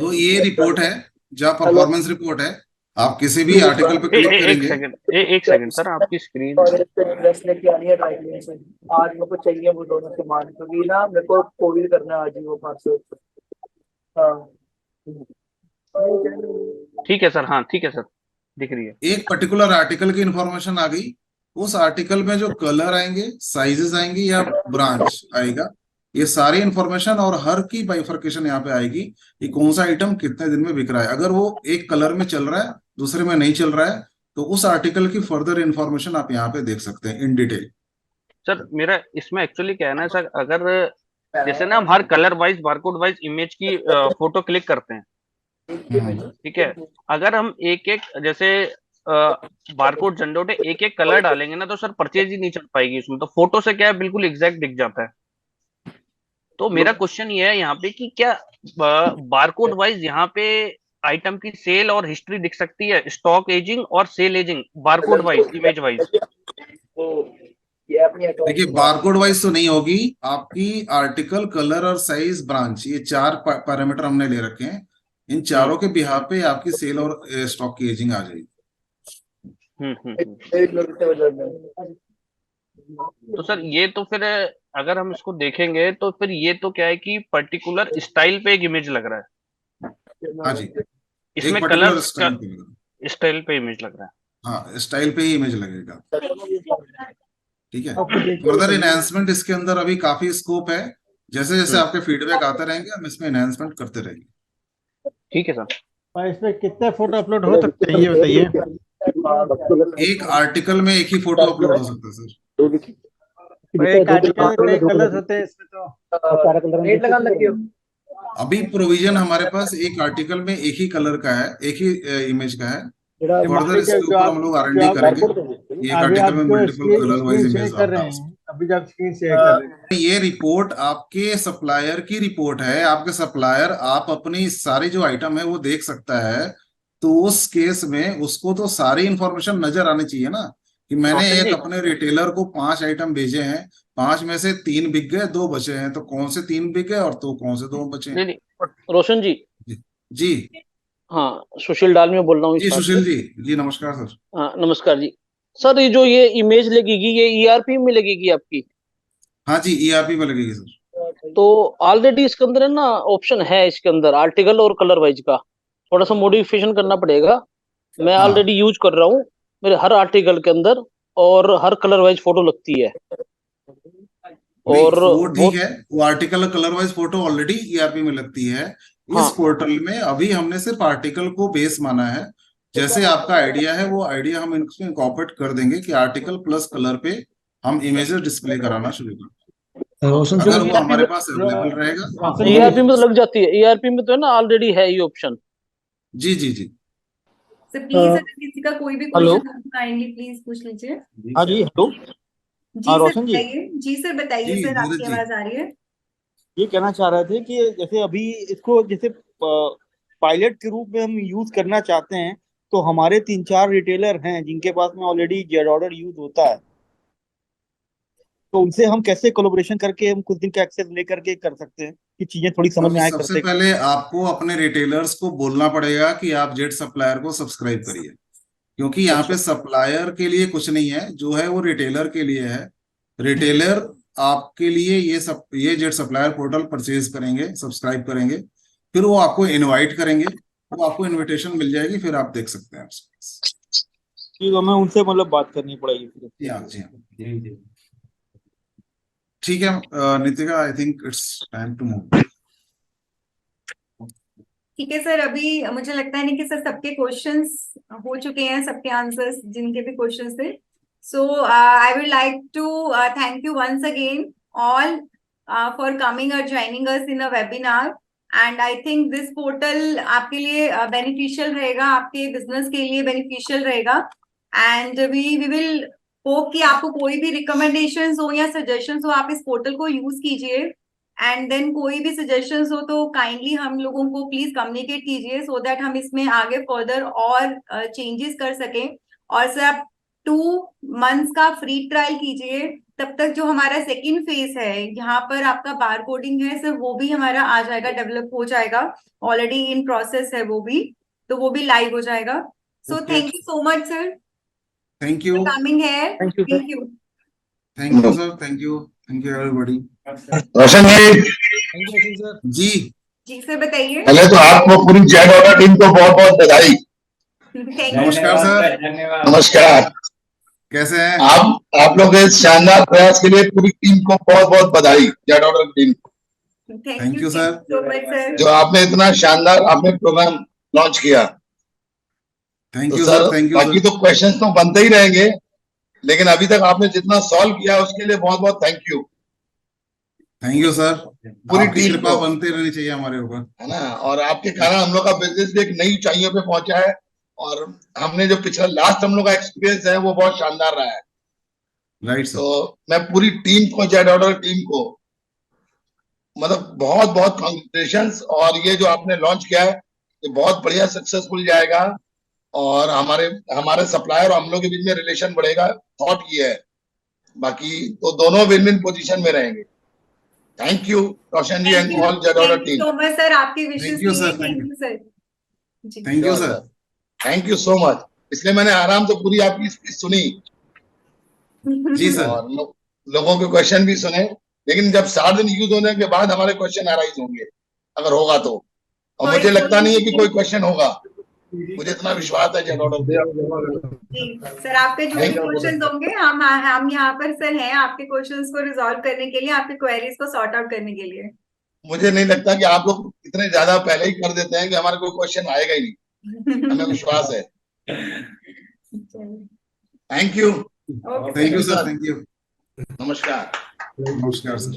तो ये रिपोर्ट है, जो परफॉर्मेंस रिपोर्ट है। आप किसी भी आर्टिकल पे क्लिक करेंगे। एक सेकंड सर, आपकी स्क्रीन और इस पे ड्रेस लेके आनी है ड्राई क्लीन से। आज मेरे को चाहिए वो दोनों सामान, क्योंकि ना मेरे को कोविड करना है आज ही वो पार्सल। हाँ ठीक है सर, हाँ ठीक है सर, दिख रही है। एक पर्टिकुलर आर्टिकल की इंफॉर्मेशन आ गई, उस आर्टिकल में जो कलर आएंगे, साइजेस आएंगे या ब्रांच आएगा, ये सारी इंफॉर्मेशन और हर की बाइफर्केशन यहाँ पे आएगी कि कौन सा आइटम कितने दिन में बिक रहा है। अगर वो एक कलर में चल रहा है, दूसरे में नहीं चल रहा है, तो उस आर्टिकल की फर्दर इंफॉर्मेशन आप यहाँ पे देख सकते हैं इन डिटेल। सर मेरा इसमें एक्चुअली क्या है ना सर, अगर जैसे ना हम हर colour wise barcode wise image की फोटो क्लिक करते हैं, ठीक है, अगर हम एक एक जैसे बारकोड जनरेट एक एक कलर डालेंगे ना, तो सर परचेज ही नहीं चल पाएगी उसमें। तो फोटो से क्या है, बिल्कुल एग्जैक्ट दिख जाता है। तो मेरा क्वेश्चन ये है यहाँ पे कि क्या बारकोड वाइज यहाँ पे आइटम की सेल और हिस्ट्री दिख सकती है, स्टॉक एजिंग और sale ageing, barcode wise, image wise? देखिए बारकोड वाइज तो नहीं होगी, आपकी आर्टिकल, कलर और साइज, ब्रांच, ये 4 पैरामीटर हमने ले रखे हैं। इन चारों के बिहाफ पे आपकी सेल और स्टॉक की एजिंग आ जाएगी। तो सर ये तो फिर अगर हम इसको देखेंगे तो फिर ये तो क्या है कि पर्टिकुलर स्टाइल पे एक इमेज लग रहा है। हाँ जी, इसमें एक कलर पर्टिकुलर स्टाइल पे इमेज लग रहा है। हाँ, स्टाइल पे ही इमेज लगेगा। ठीक है, फर्दर इनहेंसमेंट इसके अंदर अभी काफी स्कोप है। जैसे जैसे आपके फीडबैक आते रहेंगे, हम इसमें इनहेंसमेंट करते रहेंगे। ठीक है सर। इसमें कितने फोटो अपलोड हो सकते हैं ये बताइए? एक आर्टिकल में एक ही फोटो अपलोड हो सकता है सर। एक आर्टिकल में कई कलर्स होते हैं, इसमें तो रेट लगाने लग गए हो? अभी प्रोविजन हमारे पास एक आर्टिकल में एक ही कलर का है, एक ही इमेज का है। फर्दर इसके ऊपर हम लोग R&D करेंगे। एक आर्टिकल में मल्टीपल कलर वाइज इमेज कर रहे हैं, अभी जब स्क्रीन शेयर कर रहे हैं, ये रिपोर्ट आपके सप्लायर की रिपोर्ट है। आपके सप्लायर आप अपनी सारी जो आइटम है वो देख सकता है, तो उस केस में उसको तो सारी इंफॉर्मेशन नजर आनी चाहिए ना, कि मैंने एक अपने रिटेलर को 5 आइटम भेजे हैं, 5 में से 3 बिक गए, 2 बचे हैं, तो कौन से 3 बिक गए और तो कौन से 2 बचे हैं। नहीं रोशन जी। जी हाँ, सुशील डालमिया बोल रहा हूँ। जी सुशील जी नमस्कार सर। हाँ नमस्कार जी। सर ये जो ये इमेज लगेगी ये ERP में लगेगी आपकी? हाँ जी, ERP में लगेगी सर। तो ऑलरेडी इसके अंदर है ना ऑप्शन है, इसके अंदर आर्टिकल और कलर वाइज का थोड़ा सा मॉडिफिकेशन करना पड़ेगा। मैं ऑलरेडी यूज कर रहा हूँ, मेरे हर आर्टिकल के अंदर और हर कलर वाइज फोटो लगती है। और वो ठीक है, वो article colour wise photo already ERP में लगती है। इस पोर्टल में अभी हमने सिर्फ आर्टिकल को बेस माना है। जैसे आपका आइडिया है, वो आइडिया हम इसमें इंकॉर्पोरेट कर देंगे कि आर्टिकल प्लस कलर पे हम इमेजेस डिस्प्ले कराना शुरू करें, अगर वो हमारे पास अवेलेबल रहेगा। ERP में तो लग जाती है, ERP में तो है ना ऑलरेडी है ये ऑप्शन। जी जी जी सर प्लीज अगर किसी का कोई भी क्वेश्चन काइंडली प्लीज पूछ लीजिए। हाँ जी, हेलो जी सर रोशन जी। बताइए। जी सर बताइए सर, आपकी आवाज आ रही है। ये कहना चाह रहे थे कि जैसे अभी इसको जैसे पायलट के रूप में हम यूज करना चाहते हैं, तो हमारे 3-4 रिटेलर हैं जिनके पास में ऑलरेडी जेड ऑर्डर यूज होता है, तो उनसे हम कैसे कोलैबोरेशन करके हम कुछ दिन का एक्सेस लेकर के कर सकते हैं कि चीजें थोड़ी समझ में आए। सबसे पहले आपको अपने रिटेलर्स को बोलना पड़ेगा कि आप जेड सप्लायर को सब्सक्राइब करिए, क्योंकि यहाँ पे सप्लायर के लिए कुछ नहीं है, जो है वो रिटेलर के लिए है। रिटेलर आपके लिए ये जेड सप्लायर पोर्टल परचेज करेंगे, सब्सक्राइब करेंगे, फिर वो आपको इनवाइट करेंगे, वो आपको इनविटेशन मिल जाएगी, फिर आप देख सकते हैं। ठीक है, मैं उनसे मतलब बात करनी पड़ेगी। जी हाँ जी ठीक है Nitika, I think it's time to move. ठीक है सर, अभी मुझे लगता है नहीं कि सर सबके क्वेश्चंस हो चुके हैं, सबके आंसर्स जिनके भी क्वेश्चंस थे। So I would like to thank you once again all for coming और joining us in a webinar. And I think this portal आपके लिए बेनिफिशियल रहेगा, आपके बिजनेस के लिए बेनिफिशियल रहेगा। एंड वी विल होप कि आपको कोई भी रिकमेंडेशंस हो या सजेशंस हो, आप इस पोर्टल को यूज कीजिए। एंड देन कोई भी सजेशंस हो तो काइंडली हम लोगों को प्लीज कम्युनिकेट कीजिए, सो दैट हम इसमें आगे फर्दर और चेंजेस कर सकें। और सर आप 2 मंथ्स का फ्री ट्रायल कीजिए, तब तक जो हमारा सेकंड फेज है यहाँ पर आपका बार कोडिंग है सर, वो भी हमारा आ जाएगा, डेवलप हो जाएगा, ऑलरेडी इन प्रोसेस है वो भी, तो वो भी लाइव हो जाएगा। So thank you so much sir, thank you coming है। Thank you sir, thank you everybody. Roshan ji ji sir बताइए। पहले तो आपको पूरी जेड ऑर्डर टीम को बहुत बहुत बधाई। Thank you. नमस्कार सर। धन्यवाद। नमस्कार। कैसे हैं? आप लोग इस शानदार प्रयास के लिए पूरी टीम को बहुत बहुत बधाई, जेड ऑर्डर टीम को, thank you sir. so much, sir. जो आपने इतना शानदार आपने प्रोग्राम लॉन्च किया। थैंक तो you sir sir, thank you बाकी सर, तो क्वेश्चंस तो बनते ही रहेंगे, लेकिन अभी तक आपने जितना सॉल्व किया उसके लिए बहुत बहुत thank you. Thank you sir. पूरी आपकी टीम कृपा को, बनती रहनी चाहिए हमारे ऊपर, है ना, और आपके कारण हम लोग का बिजनेस भी एक नई ऊंचाइयों पे पहुंचा है, और हमने जो पिछला लास्ट हम लोग का एक्सपीरियंस है वो बहुत शानदार रहा है। Right sir. तो मैं पूरी टीम को, जेड ऑर्डर टीम को, मतलब बहुत बहुत कॉन्ग्रेचुलेशंस। और ये जो आपने लॉन्च किया है ये बहुत बढ़िया सक्सेसफुल जाएगा, और हमारे हमारे सप्लायर और हम लोग के बीच में रिलेशन बढ़ेगा, थॉट ये है। बाकी तो दोनों विन विन पोजीशन में रहेंगे। Thank you Roshan ji and all zed order Thank you team. so much, sir. आपकी विशेष Thank you, के sir. लिए थैंक यू सर जी। Thank you sir. Thank you so much. इसलिए मैंने आराम से पूरी आपकी स्पीच सुनी जी सर। और लोगों के क्वेश्चन भी सुने, लेकिन जब 7 दिन यूज होने के बाद हमारे क्वेश्चन अराइज होंगे अगर होगा तो, और मुझे लगता नहीं है कि कोई क्वेश्चन होगा, मुझे इतना विश्वास है जेड ऑर्डर जी सर, आपके जो भी क्वेश्चन होंगे हम यहाँ पर सर हैं आपके क्वेश्चंस को रिजॉल्व करने के लिए, आपके क्वेरीज को सॉर्ट आउट करने के लिए। मुझे नहीं लगता कि आप लोग इतने ज्यादा पहले ही कर देते हैं कि हमारे कोई क्वेश्चन आएगा ही नहीं, हमें विश्वास है। Thank you. Thank you sir, thank you. नमस्कार। नमस्कार सर।